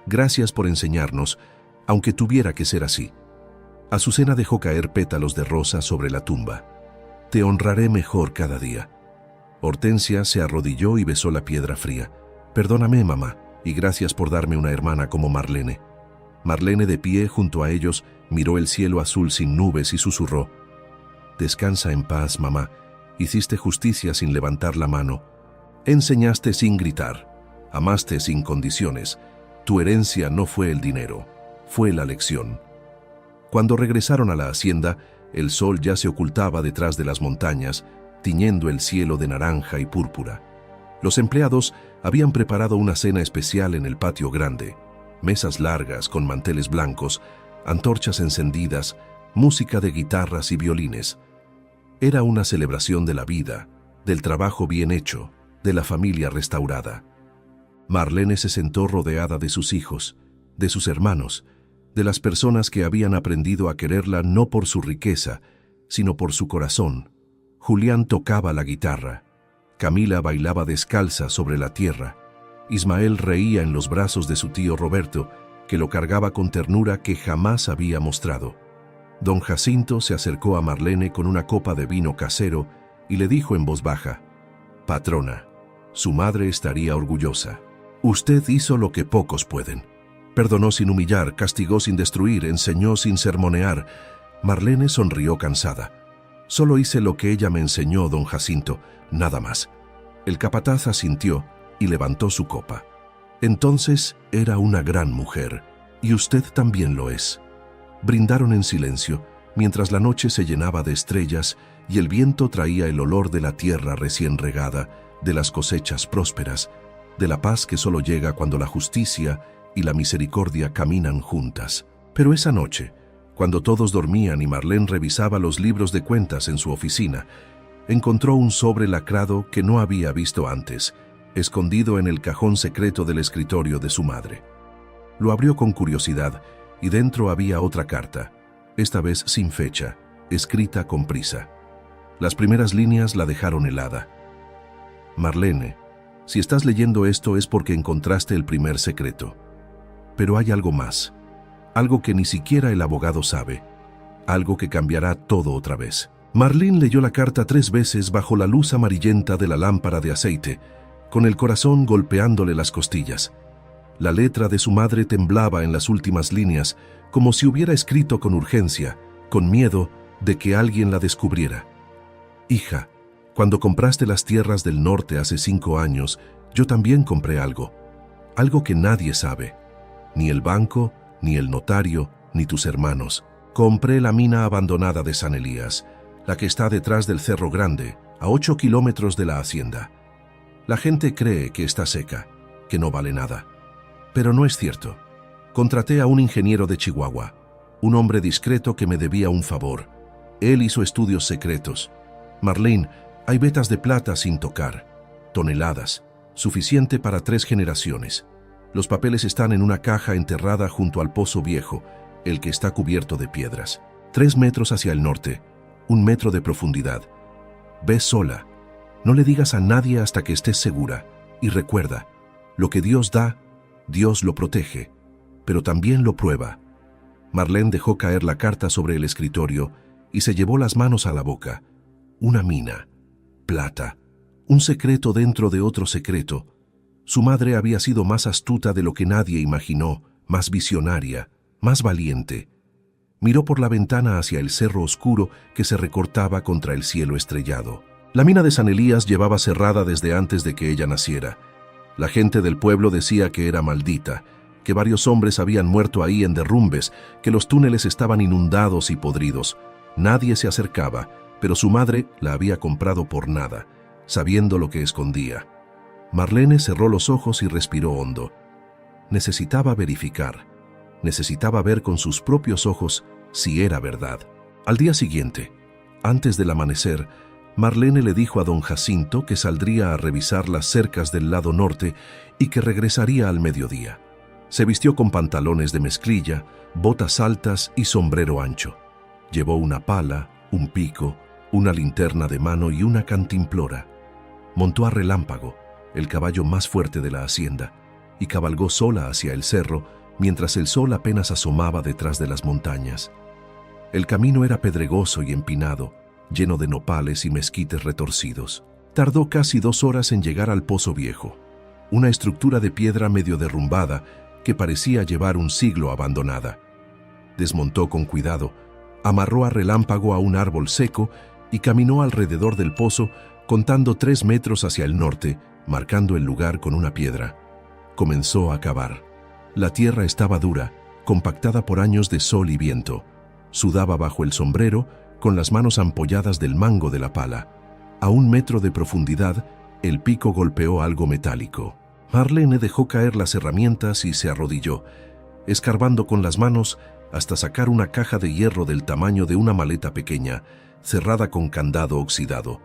«Gracias por enseñarnos, aunque tuviera que ser así». Azucena dejó caer pétalos de rosa sobre la tumba. «Te honraré mejor cada día». Hortensia se arrodilló y besó la piedra fría. «Perdóname, mamá, y gracias por darme una hermana como Marlene». Marlene, de pie junto a ellos, miró el cielo azul sin nubes y susurró, «Descansa en paz, mamá. Hiciste justicia sin levantar la mano. Enseñaste sin gritar. Amaste sin condiciones. Tu herencia no fue el dinero, fue la lección». Cuando regresaron a la hacienda, el sol ya se ocultaba detrás de las montañas, tiñendo el cielo de naranja y púrpura. Los empleados habían preparado una cena especial en el patio grande. Mesas largas con manteles blancos, antorchas encendidas, música de guitarras y violines. Era una celebración de la vida, del trabajo bien hecho, de la familia restaurada. Marlene se sentó rodeada de sus hijos, de sus hermanos, de las personas que habían aprendido a quererla no por su riqueza, sino por su corazón. Julián tocaba la guitarra. Camila bailaba descalza sobre la tierra. Ismael reía en los brazos de su tío Roberto, que lo cargaba con ternura que jamás había mostrado. Don Jacinto se acercó a Marlene con una copa de vino casero y le dijo en voz baja, «Patrona, su madre estaría orgullosa. Usted hizo lo que pocos pueden. Perdonó sin humillar, castigó sin destruir, enseñó sin sermonear». Marlene sonrió cansada. «Solo hice lo que ella me enseñó, don Jacinto, nada más». El capataz asintió y levantó su copa. «Entonces era una gran mujer, y usted también lo es». Brindaron en silencio, mientras la noche se llenaba de estrellas y el viento traía el olor de la tierra recién regada, de las cosechas prósperas, de la paz que solo llega cuando la justicia y la misericordia caminan juntas. Pero esa noche, cuando todos dormían y Marlene revisaba los libros de cuentas en su oficina, encontró un sobre lacrado que no había visto antes, escondido en el cajón secreto del escritorio de su madre. Lo abrió con curiosidad y dentro había otra carta, esta vez sin fecha, escrita con prisa. Las primeras líneas la dejaron helada. «Marlene, si estás leyendo esto es porque encontraste el primer secreto. Pero hay algo más, algo que ni siquiera el abogado sabe, algo que cambiará todo otra vez». Marlene leyó la carta 3 veces bajo la luz amarillenta de la lámpara de aceite, con el corazón golpeándole las costillas. La letra de su madre temblaba en las últimas líneas, como si hubiera escrito con urgencia, con miedo de que alguien la descubriera. «Hija, cuando compraste las tierras del norte hace 5 años, yo también compré algo que nadie sabe, ni el banco, ni el notario, ni tus hermanos. Compré la mina abandonada de San Elías, la que está detrás del Cerro Grande, a 8 kilómetros de la hacienda. La gente cree que está seca, que no vale nada. Pero no es cierto. Contraté a un ingeniero de Chihuahua, un hombre discreto que me debía un favor. Él hizo estudios secretos. Marlene, hay vetas de plata sin tocar, toneladas, suficiente para 3 generaciones. Los papeles están en una caja enterrada junto al pozo viejo, el que está cubierto de piedras. 3 metros hacia el norte, 1 metro de profundidad. Ve sola. No le digas a nadie hasta que estés segura. Y recuerda, lo que Dios da, Dios lo protege, pero también lo prueba». Marlene dejó caer la carta sobre el escritorio y se llevó las manos a la boca. Una mina, plata, un secreto dentro de otro secreto. Su madre había sido más astuta de lo que nadie imaginó, más visionaria, más valiente. Miró por la ventana hacia el cerro oscuro que se recortaba contra el cielo estrellado. La mina de San Elías llevaba cerrada desde antes de que ella naciera. La gente del pueblo decía que era maldita, que varios hombres habían muerto ahí en derrumbes, que los túneles estaban inundados y podridos. Nadie se acercaba, pero su madre la había comprado por nada, sabiendo lo que escondía. Marlene cerró los ojos y respiró hondo. Necesitaba verificar. Necesitaba ver con sus propios ojos si era verdad. Al día siguiente, antes del amanecer, Marlene le dijo a don Jacinto que saldría a revisar las cercas del lado norte y que regresaría al mediodía. Se vistió con pantalones de mezclilla, botas altas y sombrero ancho. Llevó una pala, un pico, una linterna de mano y una cantimplora. Montó a Relámpago, el caballo más fuerte de la hacienda, y cabalgó sola hacia el cerro mientras el sol apenas asomaba detrás de las montañas. El camino era pedregoso y empinado, lleno de nopales y mezquites retorcidos. Tardó casi 2 horas en llegar al Pozo Viejo, una estructura de piedra medio derrumbada que parecía llevar un siglo abandonada. Desmontó con cuidado, amarró a Relámpago a un árbol seco y caminó alrededor del pozo, contando 3 metros hacia el norte, marcando el lugar con una piedra. Comenzó a cavar. La tierra estaba dura, compactada por años de sol y viento. Sudaba bajo el sombrero, con las manos ampolladas del mango de la pala. A 1 metro de profundidad, el pico golpeó algo metálico. Marlene dejó caer las herramientas y se arrodilló, escarbando con las manos hasta sacar una caja de hierro del tamaño de una maleta pequeña, cerrada con candado oxidado.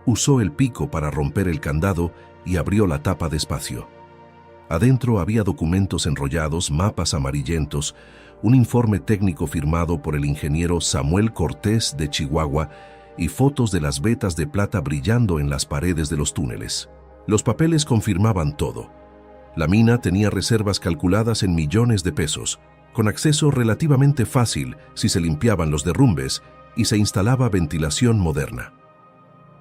Usó el pico para romper el candado y abrió la tapa despacio. Adentro había documentos enrollados, mapas amarillentos, un informe técnico firmado por el ingeniero Samuel Cortés de Chihuahua y fotos de las vetas de plata brillando en las paredes de los túneles. Los papeles confirmaban todo. La mina tenía reservas calculadas en millones de pesos, con acceso relativamente fácil si se limpiaban los derrumbes y se instalaba ventilación moderna.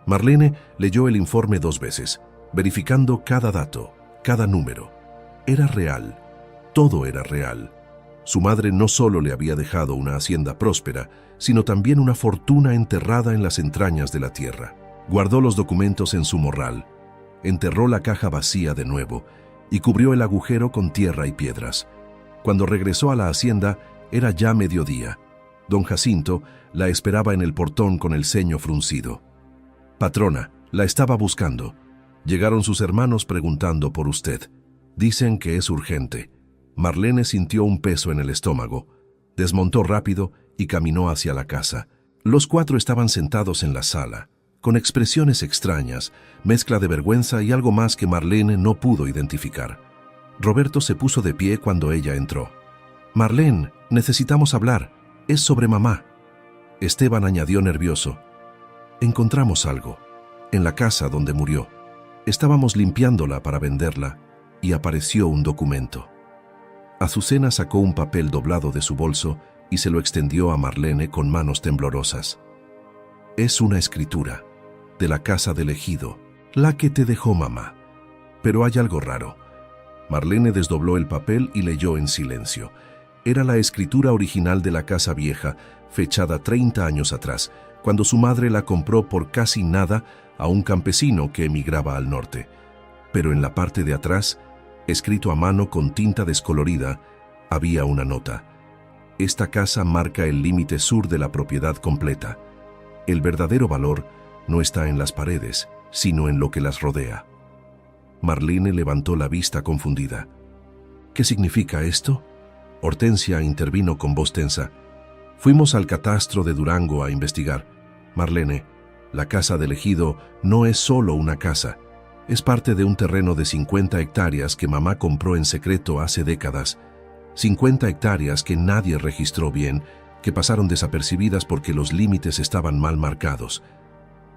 Marlene leyó el informe 2 veces, verificando cada dato, cada número. Era real, todo era real. Su madre no solo le había dejado una hacienda próspera, sino también una fortuna enterrada en las entrañas de la tierra. Guardó los documentos en su morral, enterró la caja vacía de nuevo y cubrió el agujero con tierra y piedras. Cuando regresó a la hacienda, era ya mediodía. Don Jacinto la esperaba en el portón con el ceño fruncido. «Patrona, la estaba buscando. Llegaron sus hermanos preguntando por usted. Dicen que es urgente». Marlene sintió un peso en el estómago, desmontó rápido y caminó hacia la casa. Los 4 estaban sentados en la sala, con expresiones extrañas, mezcla de vergüenza y algo más que Marlene no pudo identificar. Roberto se puso de pie cuando ella entró. «Marlene, necesitamos hablar. Es sobre mamá». Esteban añadió nervioso. «Encontramos algo. En la casa donde murió. Estábamos limpiándola para venderla y apareció un documento». Azucena sacó un papel doblado de su bolso y se lo extendió a Marlene con manos temblorosas. «Es una escritura, de la casa del ejido, la que te dejó mamá. Pero hay algo raro». Marlene desdobló el papel y leyó en silencio. Era la escritura original de la casa vieja, fechada 30 años atrás, cuando su madre la compró por casi nada a un campesino que emigraba al norte. Pero en la parte de atrás, escrito a mano con tinta descolorida, había una nota. «Esta casa marca el límite sur de la propiedad completa. El verdadero valor no está en las paredes, sino en lo que las rodea». Marlene levantó la vista confundida. «¿Qué significa esto?». Hortensia intervino con voz tensa. «Fuimos al catastro de Durango a investigar. Marlene, la casa del ejido no es solo una casa. Es parte de un terreno de 50 hectáreas que mamá compró en secreto hace décadas. 50 hectáreas que nadie registró bien, que pasaron desapercibidas porque los límites estaban mal marcados.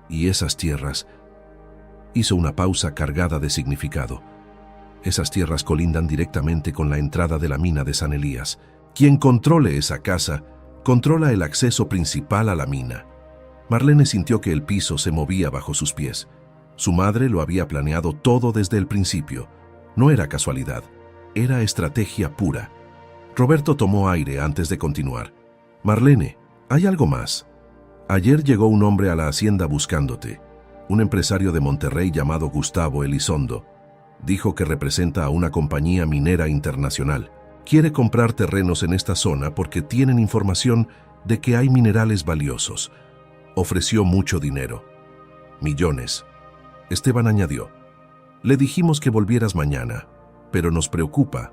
Y esas tierras...». Hizo una pausa cargada de significado. «Esas tierras colindan directamente con la entrada de la mina de San Elías. Quien controle esa casa, controla el acceso principal a la mina». Marlene sintió que el piso se movía bajo sus pies. Su madre lo había planeado todo desde el principio. No era casualidad, era estrategia pura. Roberto tomó aire antes de continuar. «Marlene, hay algo más. Ayer llegó un hombre a la hacienda buscándote. Un empresario de Monterrey llamado Gustavo Elizondo. Dijo que representa a una compañía minera internacional. Quiere comprar terrenos en esta zona porque tienen información de que hay minerales valiosos. Ofreció mucho dinero. Millones. Esteban añadió: le dijimos que volvieras mañana, pero nos preocupa.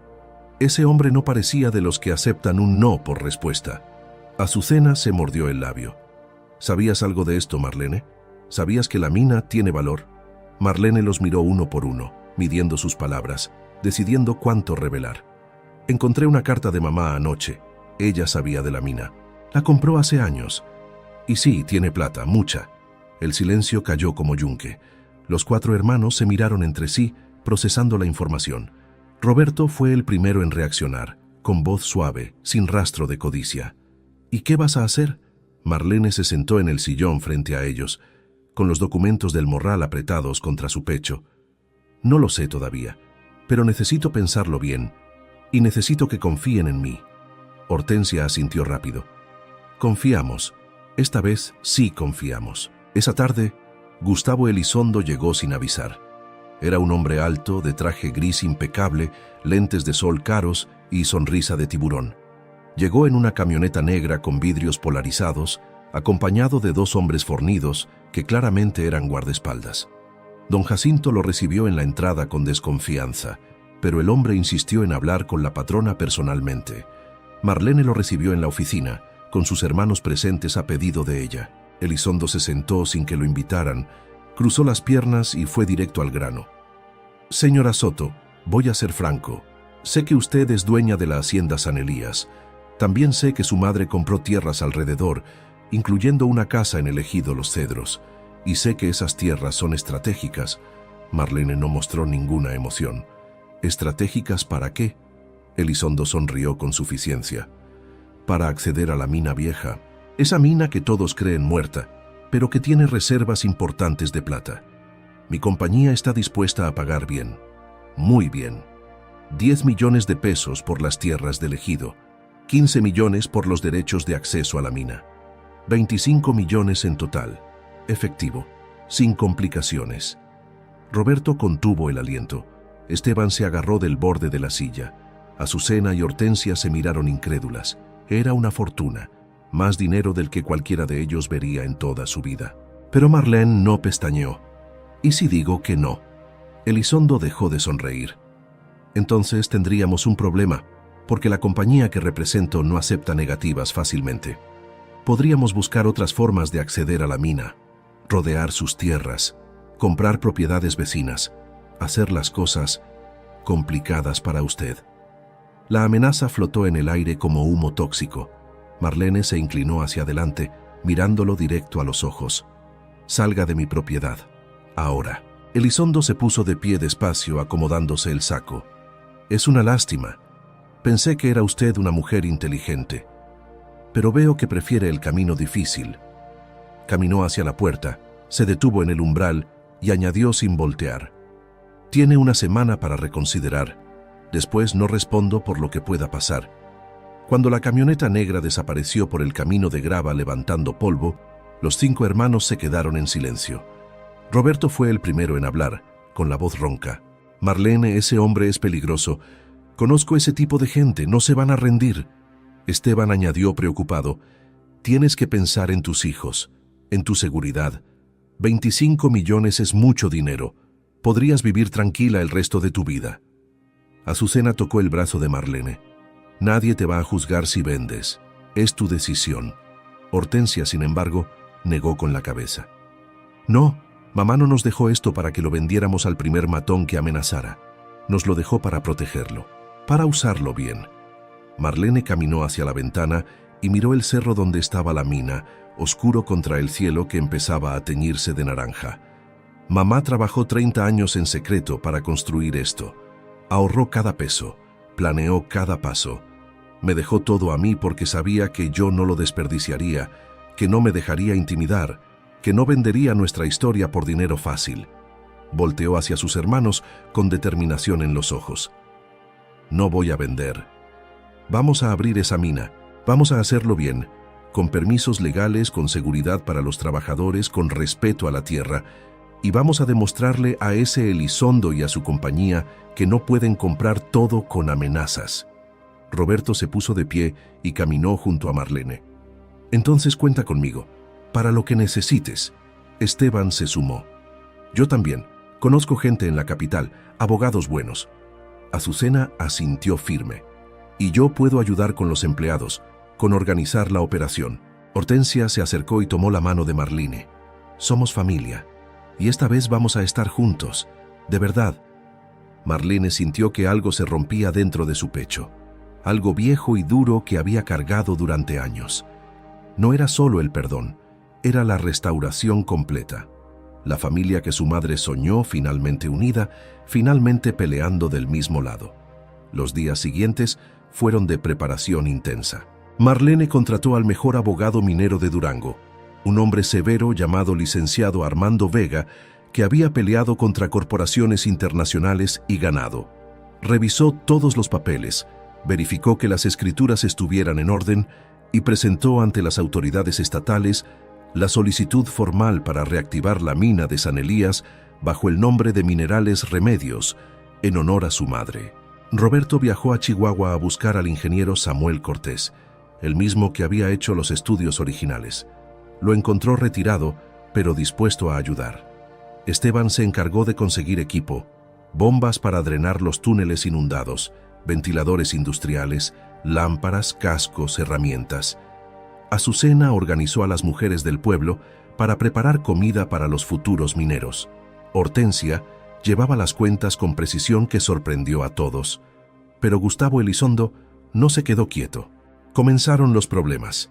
Ese hombre no parecía de los que aceptan un no por respuesta. Azucena se mordió el labio. ¿Sabías algo de esto, Marlene? ¿Sabías que la mina tiene valor? Marlene los miró uno por uno, midiendo sus palabras, decidiendo cuánto revelar. Encontré una carta de mamá anoche. Ella sabía de la mina. La compró hace años. Y sí, tiene plata, mucha. El silencio cayó como yunque. Los 4 hermanos se miraron entre sí, procesando la información. Roberto fue el primero en reaccionar, con voz suave, sin rastro de codicia. ¿Y qué vas a hacer? Marlene se sentó en el sillón frente a ellos, con los documentos del morral apretados contra su pecho. No lo sé todavía, pero necesito pensarlo bien, y necesito que confíen en mí. Hortensia asintió rápido. Confiamos. Esta vez sí confiamos. Esa tarde, Gustavo Elizondo llegó sin avisar. Era un hombre alto, de traje gris impecable, lentes de sol caros y sonrisa de tiburón. Llegó en una camioneta negra con vidrios polarizados, acompañado de 2 hombres fornidos que claramente eran guardaespaldas. Don Jacinto lo recibió en la entrada con desconfianza, pero el hombre insistió en hablar con la patrona personalmente. Marlene lo recibió en la oficina, con sus hermanos presentes a pedido de ella. Elizondo se sentó sin que lo invitaran, cruzó las piernas y fue directo al grano. Señora Soto, voy a ser franco. Sé que usted es dueña de la hacienda San Elías. También sé que su madre compró tierras alrededor, incluyendo una casa en el ejido Los Cedros. Y sé que esas tierras son estratégicas. Marlene no mostró ninguna emoción. ¿Estratégicas para qué? Elizondo sonrió con suficiencia. Para acceder a la mina vieja. Esa mina que todos creen muerta, pero que tiene reservas importantes de plata. Mi compañía está dispuesta a pagar bien. Muy bien. 10 millones de pesos por las tierras del ejido. 15 millones por los derechos de acceso a la mina. 25 millones en total. Efectivo, sin complicaciones. Roberto contuvo el aliento. Esteban se agarró del borde de la silla. Azucena y Hortensia se miraron incrédulas. Era una fortuna, más dinero del que cualquiera de ellos vería en toda su vida. Pero Marlene no pestañeó. ¿Y si digo que no? Elizondo dejó de sonreír. Entonces tendríamos un problema, porque la compañía que represento no acepta negativas fácilmente. Podríamos buscar otras formas de acceder a la mina, rodear sus tierras, comprar propiedades vecinas, hacer las cosas complicadas para usted. La amenaza flotó en el aire como humo tóxico. Marlene se inclinó hacia adelante, mirándolo directo a los ojos. Salga de mi propiedad. Ahora. Elizondo se puso de pie despacio, acomodándose el saco. Es una lástima. Pensé que era usted una mujer inteligente. Pero veo que prefiere el camino difícil. Caminó hacia la puerta, se detuvo en el umbral y añadió sin voltear. Tiene una semana para reconsiderar. Después no respondo por lo que pueda pasar. Cuando la camioneta negra desapareció por el camino de grava levantando polvo, los 5 hermanos se quedaron en silencio. Roberto fue el primero en hablar, con la voz ronca. Marlene, ese hombre es peligroso. Conozco ese tipo de gente, no se van a rendir. Esteban añadió preocupado. Tienes que pensar en tus hijos, en tu seguridad. 25 millones es mucho dinero. Podrías vivir tranquila el resto de tu vida. Azucena tocó el brazo de Marlene. Nadie te va a juzgar si vendes. Es tu decisión. Hortensia, sin embargo, negó con la cabeza. No, mamá no nos dejó esto para que lo vendiéramos al primer matón que amenazara. Nos lo dejó para protegerlo, para usarlo bien. Marlene caminó hacia la ventana y miró el cerro donde estaba la mina, oscuro contra el cielo que empezaba a teñirse de naranja. Mamá trabajó 30 años en secreto para construir esto. Ahorró cada peso, planeó cada paso. Me dejó todo a mí porque sabía que yo no lo desperdiciaría, que no me dejaría intimidar, que no vendería nuestra historia por dinero fácil. Volteó hacia sus hermanos con determinación en los ojos. No voy a vender. Vamos a abrir esa mina. Vamos a hacerlo bien, con permisos legales, con seguridad para los trabajadores, con respeto a la tierra, y vamos a demostrarle a ese Elizondo y a su compañía que no pueden comprar todo con amenazas. Roberto se puso de pie y caminó junto a Marlene. Entonces cuenta conmigo, para lo que necesites. Esteban se sumó. Yo también. Conozco gente en la capital, abogados buenos. Azucena asintió firme. Y yo puedo ayudar con los empleados, con organizar la operación. Hortensia se acercó y tomó la mano de Marlene. Somos familia. Y esta vez vamos a estar juntos. De verdad. Marlene sintió que algo se rompía dentro de su pecho. Algo viejo y duro que había cargado durante años. No era solo el perdón, era la restauración completa. La familia que su madre soñó finalmente unida, finalmente peleando del mismo lado. Los días siguientes fueron de preparación intensa. Marlene contrató al mejor abogado minero de Durango, un hombre severo llamado licenciado Armando Vega, que había peleado contra corporaciones internacionales y ganado. Revisó todos los papeles, verificó que las escrituras estuvieran en orden y presentó ante las autoridades estatales la solicitud formal para reactivar la mina de San Elías bajo el nombre de Minerales Remedios, en honor a su madre. Roberto viajó a Chihuahua a buscar al ingeniero Samuel Cortés, el mismo que había hecho los estudios originales. Lo encontró retirado, pero dispuesto a ayudar. Esteban se encargó de conseguir equipo, bombas para drenar los túneles inundados, ventiladores industriales, lámparas, cascos, herramientas. Azucena organizó a las mujeres del pueblo para preparar comida para los futuros mineros. Hortensia llevaba las cuentas con precisión que sorprendió a todos. Pero Gustavo Elizondo no se quedó quieto. Comenzaron los problemas.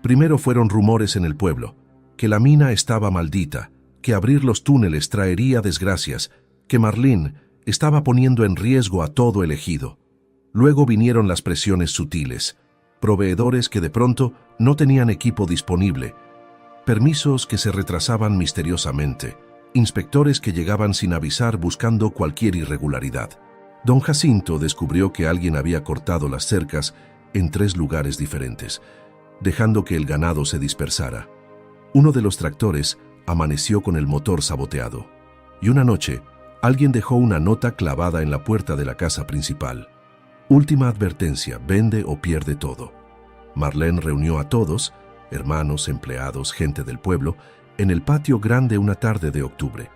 Primero fueron rumores en el pueblo, que la mina estaba maldita, que abrir los túneles traería desgracias, que Marlene estaba poniendo en riesgo a todo el ejido. Luego vinieron las presiones sutiles, proveedores que de pronto no tenían equipo disponible, permisos que se retrasaban misteriosamente, inspectores que llegaban sin avisar buscando cualquier irregularidad. Don Jacinto descubrió que alguien había cortado las cercas en 3 lugares diferentes, dejando que el ganado se dispersara. Uno de los tractores amaneció con el motor saboteado, y una noche alguien dejó una nota clavada en la puerta de la casa principal. Última advertencia, vende o pierde todo. Marlene reunió a todos, hermanos, empleados, gente del pueblo, en el patio grande una tarde de octubre.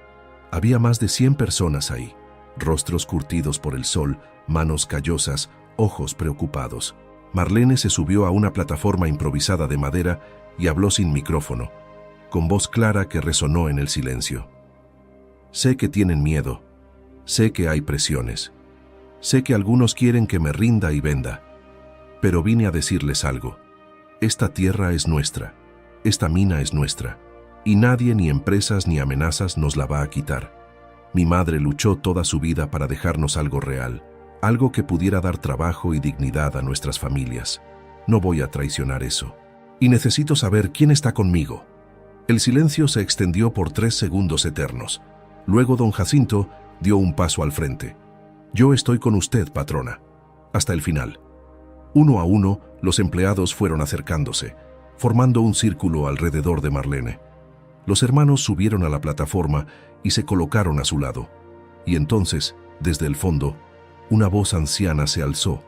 Había más de 100 personas ahí, rostros curtidos por el sol, manos callosas, ojos preocupados. Marlene se subió a una plataforma improvisada de madera y habló sin micrófono, con voz clara que resonó en el silencio. Sé que tienen miedo, sé que hay presiones. Sé que algunos quieren que me rinda y venda, pero vine a decirles algo. Esta tierra es nuestra, esta mina es nuestra, y nadie, ni empresas, ni amenazas nos la va a quitar. Mi madre luchó toda su vida para dejarnos algo real, algo que pudiera dar trabajo y dignidad a nuestras familias. No voy a traicionar eso. Y necesito saber quién está conmigo. El silencio se extendió por 3 segundos eternos. Luego don Jacinto dio un paso al frente. Yo estoy con usted, patrona. Hasta el final. Uno a uno, los empleados fueron acercándose, formando un círculo alrededor de Marlene. Los hermanos subieron a la plataforma y se colocaron a su lado. Y entonces, desde el fondo, una voz anciana se alzó.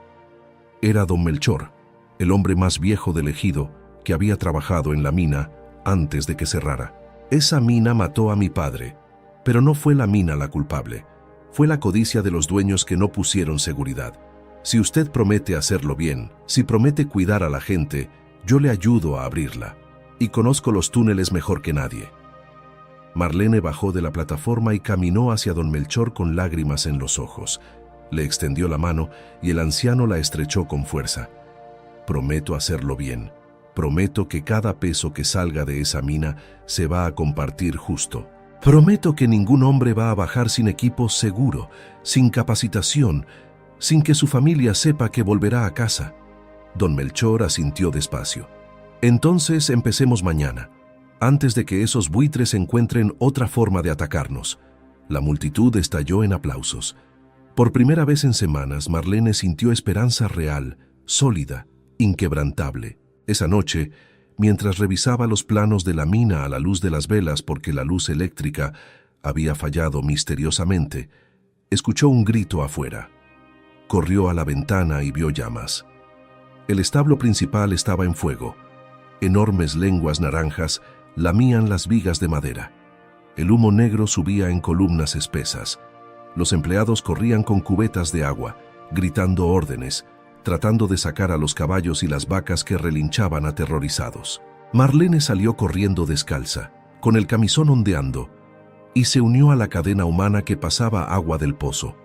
Era don Melchor, el hombre más viejo del ejido que había trabajado en la mina antes de que cerrara. Esa mina mató a mi padre, pero no fue la mina la culpable. Fue la codicia de los dueños que no pusieron seguridad. Si usted promete hacerlo bien, si promete cuidar a la gente, yo le ayudo a abrirla. Y conozco los túneles mejor que nadie. Marlene bajó de la plataforma y caminó hacia don Melchor con lágrimas en los ojos. Le extendió la mano y el anciano la estrechó con fuerza. Prometo hacerlo bien. Prometo que cada peso que salga de esa mina se va a compartir justo. Prometo que ningún hombre va a bajar sin equipo seguro, sin capacitación, sin que su familia sepa que volverá a casa. Don Melchor asintió despacio. Entonces empecemos mañana, antes de que esos buitres encuentren otra forma de atacarnos. La multitud estalló en aplausos. Por primera vez en semanas, Marlene sintió esperanza real, sólida, inquebrantable. Esa noche, mientras revisaba los planos de la mina a la luz de las velas porque la luz eléctrica había fallado misteriosamente, escuchó un grito afuera. Corrió a la ventana y vio llamas. El establo principal estaba en fuego. Enormes lenguas naranjas lamían las vigas de madera. El humo negro subía en columnas espesas. Los empleados corrían con cubetas de agua, gritando órdenes, tratando de sacar a los caballos y las vacas que relinchaban aterrorizados. Marlene salió corriendo descalza, con el camisón ondeando, y se unió a la cadena humana que pasaba agua del pozo.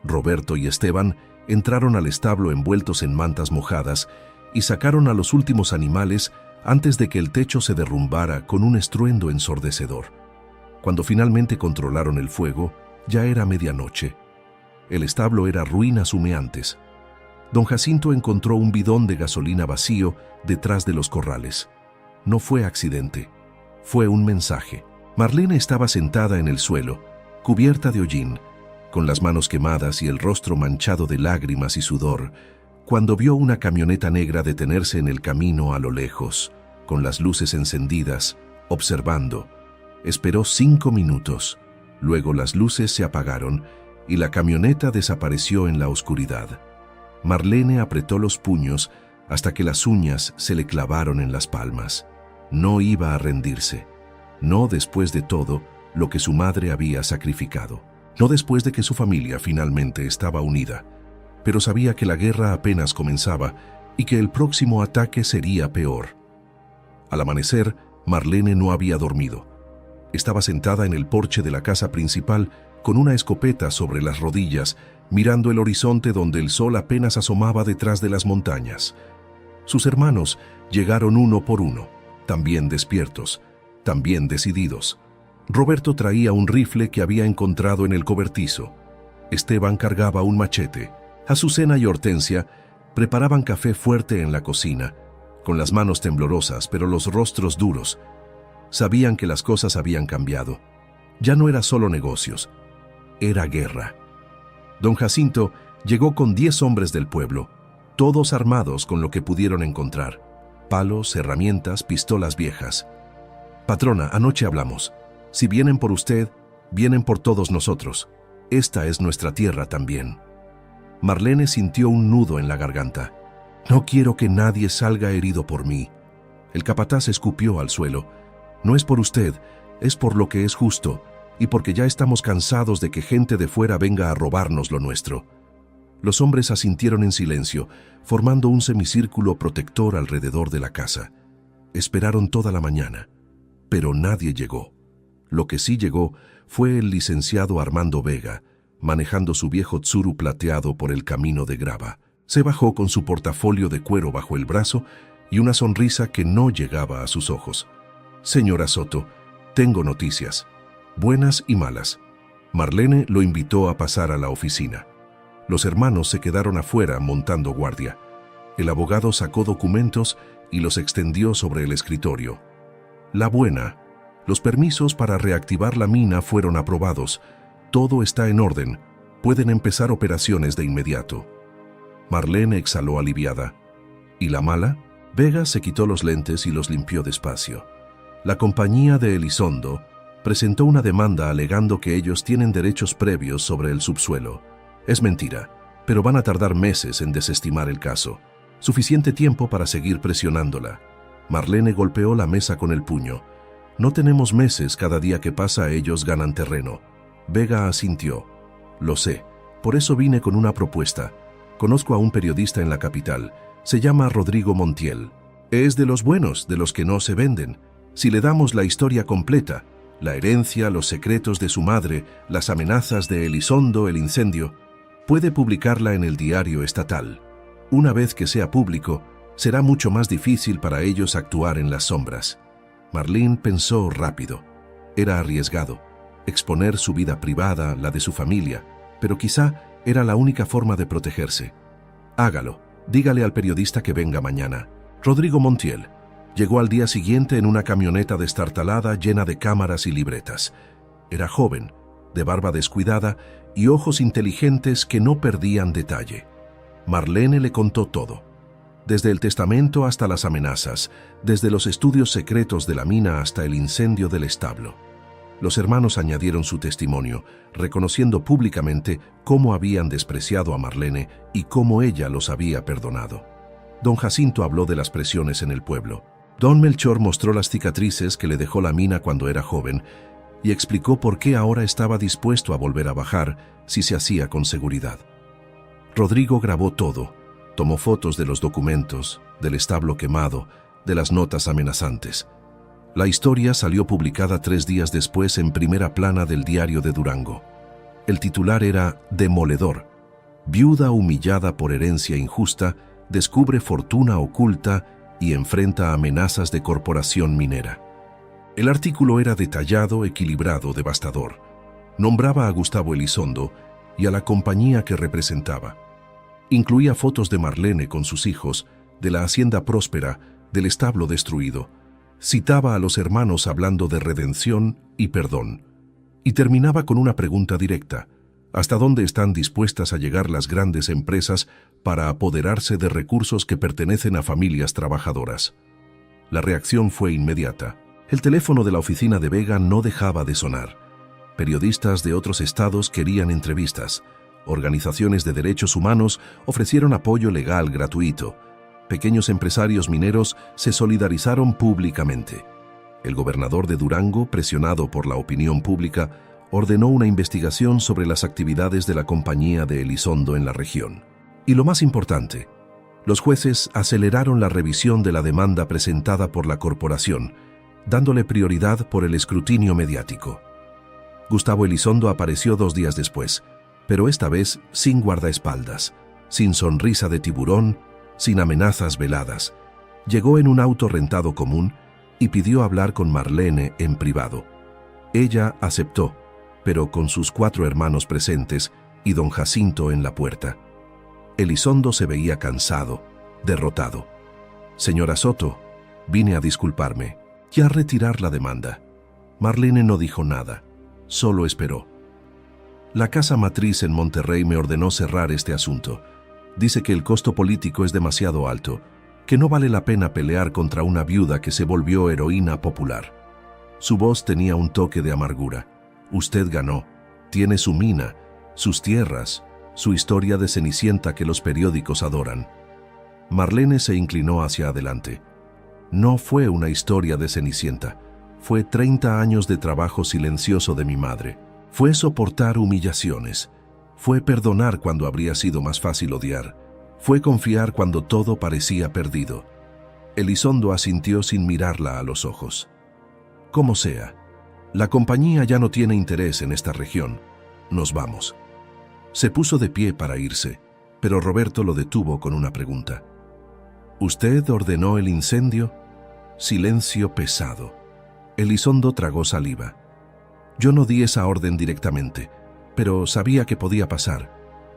Roberto y Esteban entraron al establo envueltos en mantas mojadas y sacaron a los últimos animales antes de que el techo se derrumbara con un estruendo ensordecedor. Cuando finalmente controlaron el fuego, ya era medianoche. El establo era ruinas humeantes. Don Jacinto encontró un bidón de gasolina vacío detrás de los corrales. No fue accidente, fue un mensaje. Marlene estaba sentada en el suelo, cubierta de hollín, con las manos quemadas y el rostro manchado de lágrimas y sudor, cuando vio una camioneta negra detenerse en el camino a lo lejos, con las luces encendidas, observando. Esperó 5 minutos, luego las luces se apagaron y la camioneta desapareció en la oscuridad. Marlene apretó los puños hasta que las uñas se le clavaron en las palmas. No iba a rendirse, no después de todo lo que su madre había sacrificado, no después de que su familia finalmente estaba unida, pero sabía que la guerra apenas comenzaba y que el próximo ataque sería peor. Al amanecer, Marlene no había dormido. Estaba sentada en el porche de la casa principal con una escopeta sobre las rodillas, mirando el horizonte donde el sol apenas asomaba detrás de las montañas. Sus hermanos llegaron uno por uno, también despiertos, también decididos. Roberto traía un rifle que había encontrado en el cobertizo. Esteban cargaba un machete. Azucena y Hortensia preparaban café fuerte en la cocina, con las manos temblorosas pero los rostros duros. Sabían que las cosas habían cambiado. Ya no era solo negocios, era guerra. Don Jacinto llegó con 10 hombres del pueblo, todos armados con lo que pudieron encontrar: palos, herramientas, pistolas viejas. Patrona, anoche hablamos. Si vienen por usted, vienen por todos nosotros. Esta es nuestra tierra también. Marlene sintió un nudo en la garganta. No quiero que nadie salga herido por mí. El capataz escupió al suelo. No es por usted, es por lo que es justo, y porque ya estamos cansados de que gente de fuera venga a robarnos lo nuestro. Los hombres asintieron en silencio, formando un semicírculo protector alrededor de la casa. Esperaron toda la mañana, pero nadie llegó. Lo que sí llegó fue el licenciado Armando Vega, manejando su viejo Tsuru plateado por el camino de grava. Se bajó con su portafolio de cuero bajo el brazo y una sonrisa que no llegaba a sus ojos. Señora Soto, tengo noticias, buenas y malas. Marlene lo invitó a pasar a la oficina. Los hermanos se quedaron afuera montando guardia. El abogado sacó documentos y los extendió sobre el escritorio. La buena: los permisos para reactivar la mina fueron aprobados. Todo está en orden. Pueden empezar operaciones de inmediato. Marlene exhaló aliviada. ¿Y la mala? Vega se quitó los lentes y los limpió despacio. La compañía de Elizondo presentó una demanda alegando que ellos tienen derechos previos sobre el subsuelo. Es mentira, pero van a tardar meses en desestimar el caso. Suficiente tiempo para seguir presionándola. Marlene golpeó la mesa con el puño. No tenemos meses, cada día que pasa ellos ganan terreno. Vega asintió. Lo sé, por eso vine con una propuesta. Conozco a un periodista en la capital. Se llama Rodrigo Montiel. Es de los buenos, de los que no se venden. Si le damos la historia completa, la herencia, los secretos de su madre, las amenazas de Elizondo, el incendio, puede publicarla en el diario estatal. Una vez que sea público, será mucho más difícil para ellos actuar en las sombras. Marlene pensó rápido. Era arriesgado, exponer su vida privada, la de su familia, pero quizá era la única forma de protegerse. Hágalo, dígale al periodista que venga mañana. Rodrigo Montiel llegó al día siguiente en una camioneta destartalada llena de cámaras y libretas. Era joven, de barba descuidada y ojos inteligentes que no perdían detalle. Marlene le contó todo, desde el testamento hasta las amenazas, desde los estudios secretos de la mina hasta el incendio del establo. Los hermanos añadieron su testimonio, reconociendo públicamente cómo habían despreciado a Marlene y cómo ella los había perdonado. Don Jacinto habló de las presiones en el pueblo. Don Melchor mostró las cicatrices que le dejó la mina cuando era joven y explicó por qué ahora estaba dispuesto a volver a bajar si se hacía con seguridad. Rodrigo grabó todo, tomó fotos de los documentos, del establo quemado, de las notas amenazantes. La historia salió publicada 3 días después en primera plana del Diario de Durango. El titular era Demoledor. Viuda humillada por herencia injusta, descubre fortuna oculta y enfrenta amenazas de corporación minera. El artículo era detallado, equilibrado, devastador. Nombraba a Gustavo Elizondo y a la compañía que representaba. Incluía fotos de Marlene con sus hijos, de la hacienda próspera, del establo destruido. Citaba a los hermanos hablando de redención y perdón. Y terminaba con una pregunta directa: ¿hasta dónde están dispuestas a llegar las grandes empresas para apoderarse de recursos que pertenecen a familias trabajadoras? La reacción fue inmediata. El teléfono de la oficina de Vega no dejaba de sonar. Periodistas de otros estados querían entrevistas. Organizaciones de derechos humanos ofrecieron apoyo legal gratuito. Pequeños empresarios mineros se solidarizaron públicamente. El gobernador de Durango, presionado por la opinión pública, ordenó una investigación sobre las actividades de la compañía de Elizondo en la región. Y lo más importante, los jueces aceleraron la revisión de la demanda presentada por la corporación, dándole prioridad por el escrutinio mediático. Gustavo Elizondo apareció 2 días después, pero esta vez sin guardaespaldas, sin sonrisa de tiburón, sin amenazas veladas. Llegó en un auto rentado común y pidió hablar con Marlene en privado. Ella aceptó, pero con sus 4 hermanos presentes y don Jacinto en la puerta. Elizondo se veía cansado, derrotado. «Señora Soto, vine a disculparme y a retirar la demanda». Marlene no dijo nada, solo esperó. La casa matriz en Monterrey me ordenó cerrar este asunto. Dice que el costo político es demasiado alto, que no vale la pena pelear contra una viuda que se volvió heroína popular. Su voz tenía un toque de amargura. Usted ganó, tiene su mina, sus tierras, su historia de Cenicienta que los periódicos adoran. Marlene se inclinó hacia adelante. No fue una historia de Cenicienta, fue 30 años de trabajo silencioso de mi madre. Fue soportar humillaciones. Fue perdonar cuando habría sido más fácil odiar. Fue confiar cuando todo parecía perdido. Elizondo asintió sin mirarla a los ojos. Como sea, la compañía ya no tiene interés en esta región. Nos vamos. Se puso de pie para irse, pero Roberto lo detuvo con una pregunta. ¿Usted ordenó el incendio? Silencio pesado. Elizondo tragó saliva. Yo no di esa orden directamente, pero sabía que podía pasar,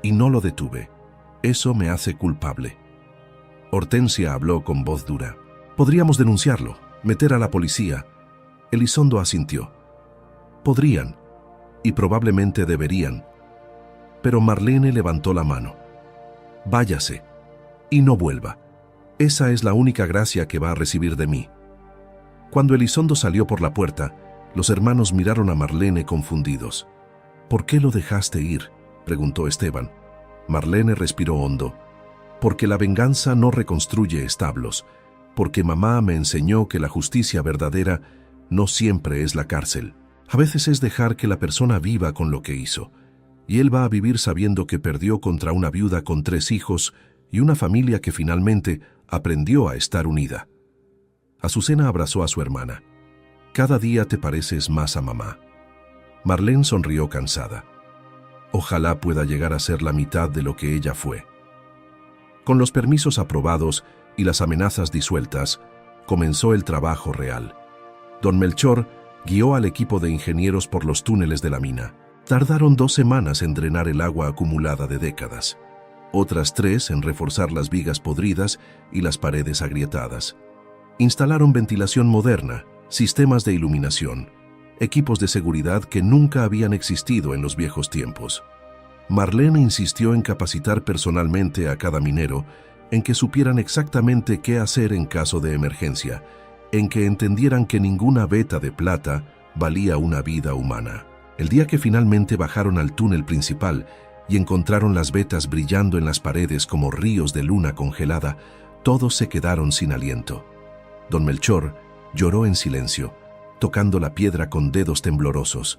y no lo detuve. Eso me hace culpable. Hortensia habló con voz dura. Podríamos denunciarlo, meter a la policía. Elizondo asintió. Podrían, y probablemente deberían. Pero Marlene levantó la mano. Váyase, y no vuelva. Esa es la única gracia que va a recibir de mí. Cuando Elizondo salió por la puerta, los hermanos miraron a Marlene confundidos. ¿Por qué lo dejaste ir?, preguntó Esteban. Marlene respiró hondo. Porque la venganza no reconstruye establos. Porque mamá me enseñó que la justicia verdadera no siempre es la cárcel. A veces es dejar que la persona viva con lo que hizo. Y él va a vivir sabiendo que perdió contra una viuda con 3 hijos y una familia que finalmente aprendió a estar unida. Azucena abrazó a su hermana. Cada día te pareces más a mamá. Marlene sonrió cansada. Ojalá pueda llegar a ser la mitad de lo que ella fue. Con los permisos aprobados y las amenazas disueltas, comenzó el trabajo real. Don Melchor guió al equipo de ingenieros por los túneles de la mina. Tardaron 2 semanas en drenar el agua acumulada de décadas. Otras 3 en reforzar las vigas podridas y las paredes agrietadas. Instalaron ventilación moderna, sistemas de iluminación, equipos de seguridad que nunca habían existido en los viejos tiempos. Marlene insistió en capacitar personalmente a cada minero, en que supieran exactamente qué hacer en caso de emergencia, en que entendieran que ninguna veta de plata valía una vida humana. El día que finalmente bajaron al túnel principal y encontraron las vetas brillando en las paredes como ríos de luna congelada, Todos se quedaron sin aliento. Don Melchor lloró en silencio, tocando la piedra con dedos temblorosos.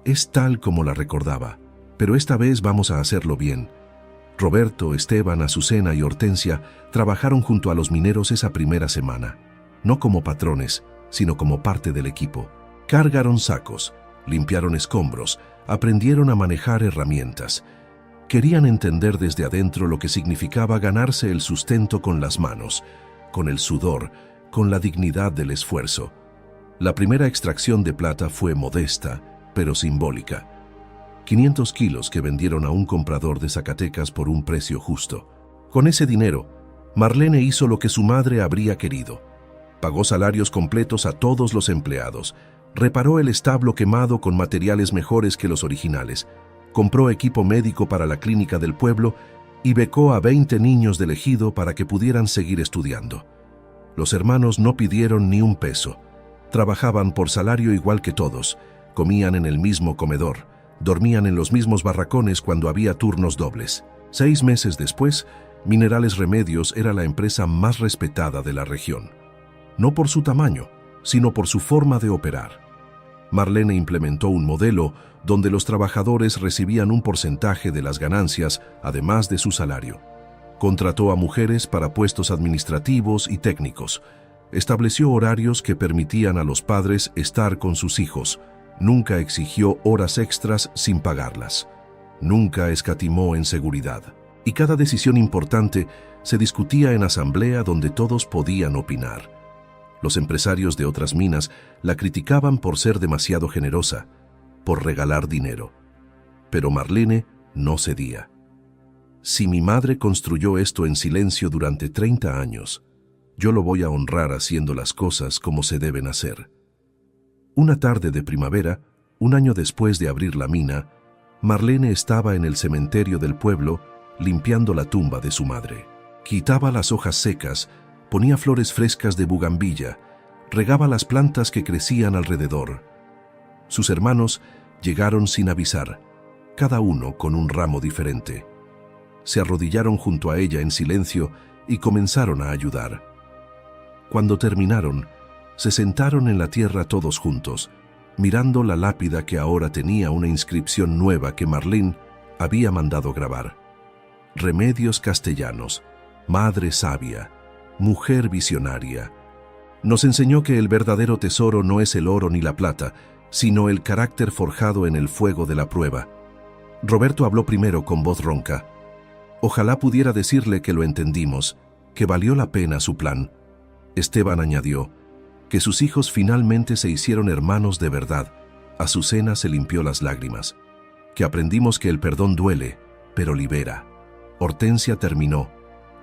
Es tal como la recordaba, pero esta vez vamos a hacerlo bien. Roberto, Esteban, Azucena y Hortensia trabajaron junto a los mineros esa primera semana, no como patrones, sino como parte del equipo. Cargaron sacos, limpiaron escombros, aprendieron a manejar herramientas. Querían entender desde adentro lo que significaba ganarse el sustento con las manos, con el sudor, con la dignidad del esfuerzo. La primera extracción de plata fue modesta, pero simbólica. 500 kilos que vendieron a un comprador de Zacatecas por un precio justo. Con ese dinero, Marlene hizo lo que su madre habría querido. Pagó salarios completos a todos los empleados, reparó el establo quemado con materiales mejores que los originales, compró equipo médico para la clínica del pueblo y becó a 20 niños del ejido para que pudieran seguir estudiando. Los hermanos no pidieron ni un peso. Trabajaban por salario igual que todos, comían en el mismo comedor, dormían en los mismos barracones cuando había turnos dobles. 6 meses después, Minerales Remedios era la empresa más respetada de la región. No por su tamaño, sino por su forma de operar. Marlene implementó un modelo donde los trabajadores recibían un porcentaje de las ganancias, además de su salario. Contrató a mujeres para puestos administrativos y técnicos. Estableció horarios que permitían a los padres estar con sus hijos. Nunca exigió horas extras sin pagarlas. Nunca escatimó en seguridad. Y cada decisión importante se discutía en asamblea donde todos podían opinar. Los empresarios de otras minas la criticaban por ser demasiado generosa, por regalar dinero. Pero Marlene no cedía. Si mi madre construyó esto en silencio durante 30 años, yo lo voy a honrar haciendo las cosas como se deben hacer. Una tarde de primavera, un año después de abrir la mina, Marlene estaba en el cementerio del pueblo limpiando la tumba de su madre. Quitaba las hojas secas, ponía flores frescas de bugambilla, regaba las plantas que crecían alrededor. Sus hermanos llegaron sin avisar, cada uno con un ramo diferente. Se arrodillaron junto a ella en silencio y comenzaron a ayudar. Cuando terminaron, se sentaron en la tierra todos juntos, mirando la lápida que ahora tenía una inscripción nueva que Marlene había mandado grabar. Remedios Castellanos, Madre Sabia, Mujer Visionaria. Nos enseñó que el verdadero tesoro no es el oro ni la plata, sino el carácter forjado en el fuego de la prueba. Roberto habló primero con voz ronca. Ojalá pudiera decirle que lo entendimos, que valió la pena su plan. Esteban añadió que sus hijos finalmente se hicieron hermanos de verdad. Azucena se limpió las lágrimas. Que aprendimos que el perdón duele, pero libera. Hortensia terminó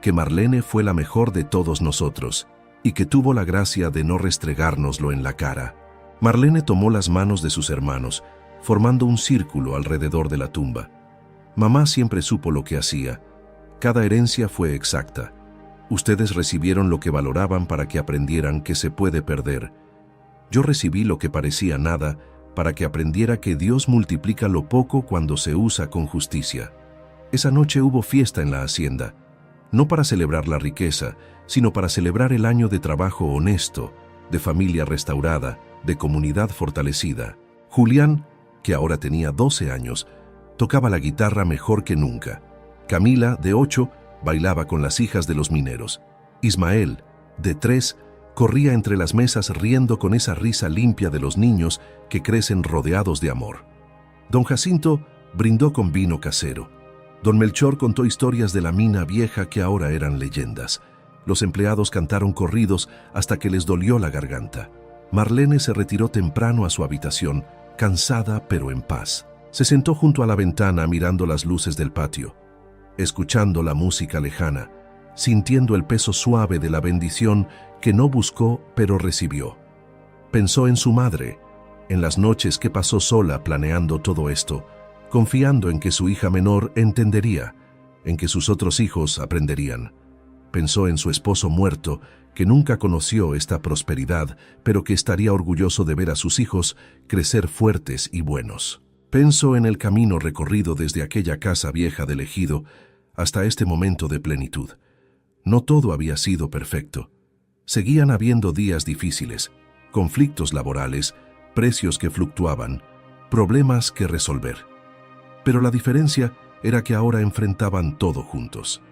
que Marlene fue la mejor de todos nosotros y que tuvo la gracia de no restregárnoslo en la cara. Marlene tomó las manos de sus hermanos, formando un círculo alrededor de la tumba. Mamá siempre supo lo que hacía. Cada herencia fue exacta. Ustedes recibieron lo que valoraban para que aprendieran que se puede perder. Yo recibí lo que parecía nada para que aprendiera que Dios multiplica lo poco cuando se usa con justicia. Esa noche hubo fiesta en la hacienda, no para celebrar la riqueza, sino para celebrar el año de trabajo honesto, de familia restaurada, de comunidad fortalecida. Julián, que ahora tenía 12 años, tocaba la guitarra mejor que nunca. Camila, de 8, bailaba con las hijas de los mineros. Ismael, de 3, corría entre las mesas riendo con esa risa limpia de los niños que crecen rodeados de amor. Don Jacinto brindó con vino casero. Don Melchor contó historias de la mina vieja que ahora eran leyendas. Los empleados cantaron corridos hasta que les dolió la garganta. Marlene se retiró temprano a su habitación, cansada pero en paz. Se sentó junto a la ventana mirando las luces del patio, escuchando la música lejana, sintiendo el peso suave de la bendición que no buscó pero recibió. Pensó en su madre, en las noches que pasó sola planeando todo esto, confiando en que su hija menor entendería, en que sus otros hijos aprenderían. Pensó en su esposo muerto, que nunca conoció esta prosperidad, pero que estaría orgulloso de ver a sus hijos crecer fuertes y buenos. Pensó en el camino recorrido desde aquella casa vieja del ejido hasta este momento de plenitud. No todo había sido perfecto. Seguían habiendo días difíciles, conflictos laborales, precios que fluctuaban, problemas que resolver. Pero la diferencia era que ahora enfrentaban todo juntos.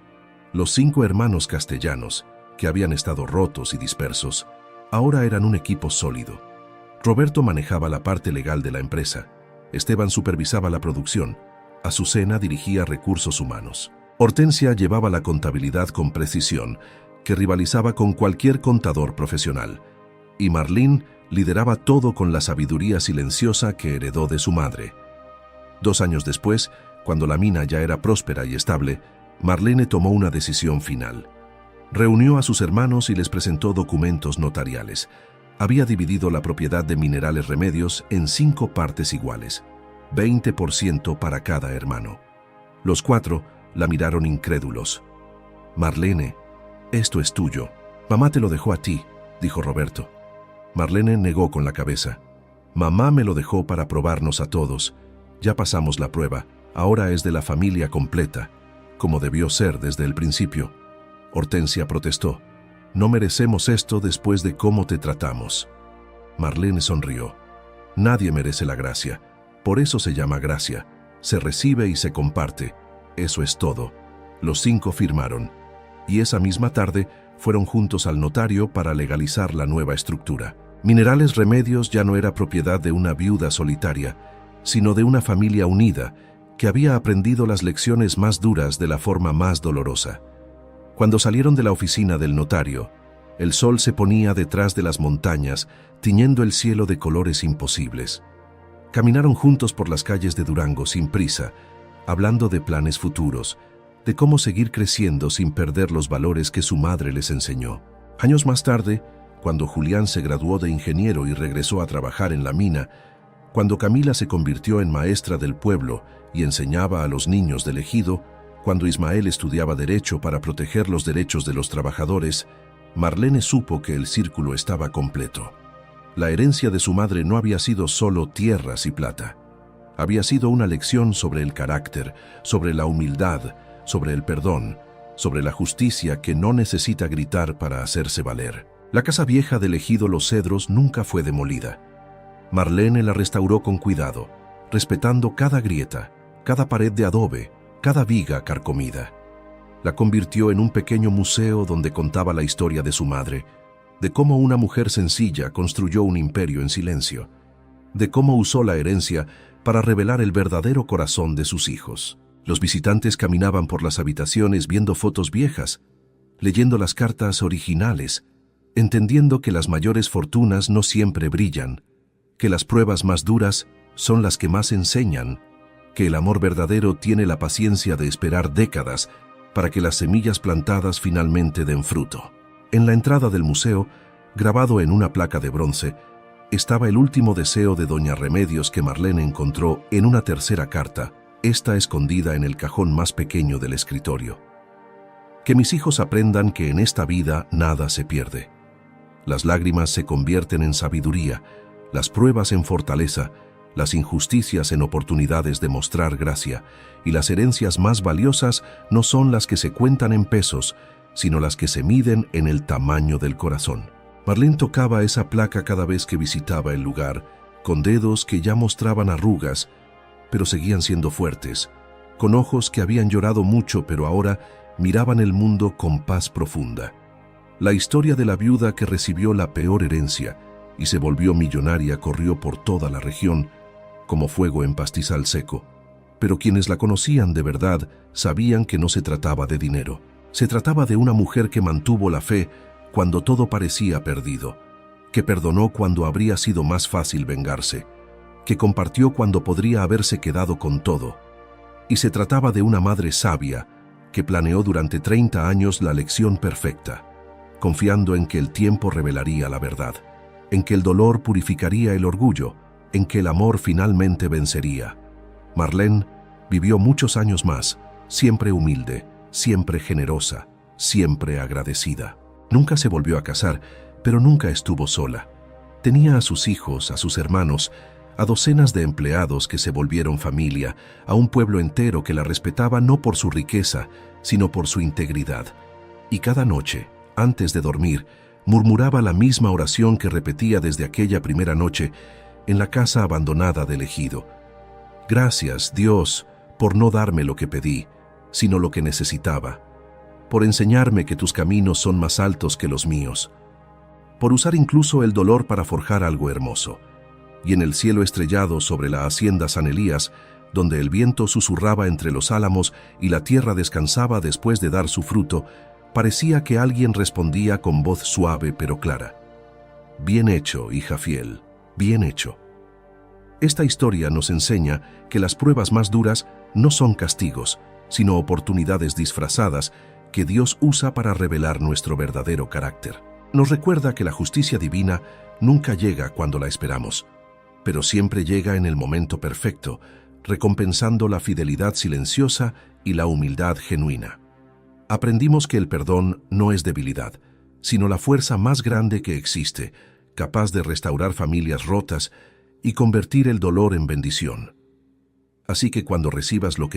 Los 5 hermanos castellanos, que habían estado rotos y dispersos, ahora eran un equipo sólido. Roberto manejaba la parte legal de la empresa, Esteban supervisaba la producción, Azucena dirigía recursos humanos. Hortensia llevaba la contabilidad con precisión, que rivalizaba con cualquier contador profesional, y Marlene lideraba todo con la sabiduría silenciosa que heredó de su madre. 2 años después, cuando la mina ya era próspera y estable, Marlene tomó una decisión final. Reunió a sus hermanos y les presentó documentos notariales. Había dividido la propiedad de Minerales Remedios en 5 partes iguales, 20% para cada hermano. Los 4 la miraron incrédulos. «Marlene, esto es tuyo. Mamá te lo dejó a ti», dijo Roberto. Marlene negó con la cabeza. «Mamá me lo dejó para probarnos a todos. Ya pasamos la prueba, ahora es de la familia completa, como debió ser desde el principio». Hortensia protestó. «No merecemos esto después de cómo te tratamos». Marlene sonrió. «Nadie merece la gracia. Por eso se llama gracia. Se recibe y se comparte. Eso es todo». Los 5 firmaron, y esa misma tarde fueron juntos al notario para legalizar la nueva estructura. Minerales Remedios ya no era propiedad de una viuda solitaria, sino de una familia unida que había aprendido las lecciones más duras de la forma más dolorosa. Cuando salieron de la oficina del notario, el sol se ponía detrás de las montañas, tiñendo el cielo de colores imposibles. Caminaron juntos por las calles de Durango sin prisa, hablando de planes futuros, de cómo seguir creciendo sin perder los valores que su madre les enseñó. Años más tarde, cuando Julián se graduó de ingeniero y regresó a trabajar en la mina, cuando Camila se convirtió en maestra del pueblo y enseñaba a los niños del ejido, cuando Ismael estudiaba Derecho para proteger los derechos de los trabajadores, Marlene supo que el círculo estaba completo. La herencia de su madre no había sido solo tierras y plata. Había sido una lección sobre el carácter, sobre la humildad, sobre el perdón, sobre la justicia que no necesita gritar para hacerse valer. La casa vieja del ejido Los Cedros nunca fue demolida. Marlene la restauró con cuidado, respetando cada grieta, cada pared de adobe, cada viga carcomida. La convirtió en un pequeño museo donde contaba la historia de su madre, de cómo una mujer sencilla construyó un imperio en silencio, de cómo usó la herencia para revelar el verdadero corazón de sus hijos. Los visitantes caminaban por las habitaciones viendo fotos viejas, leyendo las cartas originales, entendiendo que las mayores fortunas no siempre brillan, que las pruebas más duras son las que más enseñan, que el amor verdadero tiene la paciencia de esperar décadas para que las semillas plantadas finalmente den fruto. En la entrada del museo, grabado en una placa de bronce, estaba el último deseo de Doña Remedios que Marlene encontró en una tercera carta, esta escondida en el cajón más pequeño del escritorio. Que mis hijos aprendan que en esta vida nada se pierde. Las lágrimas se convierten en sabiduría, las pruebas en fortaleza, las injusticias en oportunidades de mostrar gracia, y las herencias más valiosas no son las que se cuentan en pesos, sino las que se miden en el tamaño del corazón. Marlene tocaba esa placa cada vez que visitaba el lugar, con dedos que ya mostraban arrugas, pero seguían siendo fuertes, con ojos que habían llorado mucho pero ahora miraban el mundo con paz profunda. La historia de la viuda que recibió la peor herencia y se volvió millonaria corrió por toda la región, como fuego en pastizal seco, pero quienes la conocían de verdad sabían que no se trataba de dinero. Se trataba de una mujer que mantuvo la fe cuando todo parecía perdido, que perdonó cuando habría sido más fácil vengarse, que compartió cuando podría haberse quedado con todo. Y se trataba de una madre sabia que planeó durante 30 años la lección perfecta, confiando en que el tiempo revelaría la verdad, en que el dolor purificaría el orgullo, en que el amor finalmente vencería. Marlene vivió muchos años más, siempre humilde, siempre generosa, siempre agradecida. Nunca se volvió a casar, pero nunca estuvo sola. Tenía a sus hijos, a sus hermanos, a docenas de empleados que se volvieron familia, a un pueblo entero que la respetaba no por su riqueza, sino por su integridad. Y cada noche, antes de dormir, murmuraba la misma oración que repetía desde aquella primera noche en la casa abandonada del ejido. Gracias, Dios, por no darme lo que pedí, sino lo que necesitaba, por enseñarme que tus caminos son más altos que los míos, por usar incluso el dolor para forjar algo hermoso. Y en el cielo estrellado sobre la hacienda San Elías, donde el viento susurraba entre los álamos y la tierra descansaba después de dar su fruto, parecía que alguien respondía con voz suave pero clara: Bien hecho, hija fiel, bien hecho. Esta historia nos enseña que las pruebas más duras no son castigos, sino oportunidades disfrazadas que Dios usa para revelar nuestro verdadero carácter. Nos recuerda que la justicia divina nunca llega cuando la esperamos, pero siempre llega en el momento perfecto, recompensando la fidelidad silenciosa y la humildad genuina. Aprendimos que el perdón no es debilidad, sino la fuerza más grande que existe, capaz de restaurar familias rotas y convertir el dolor en bendición. Así que cuando recibas lo que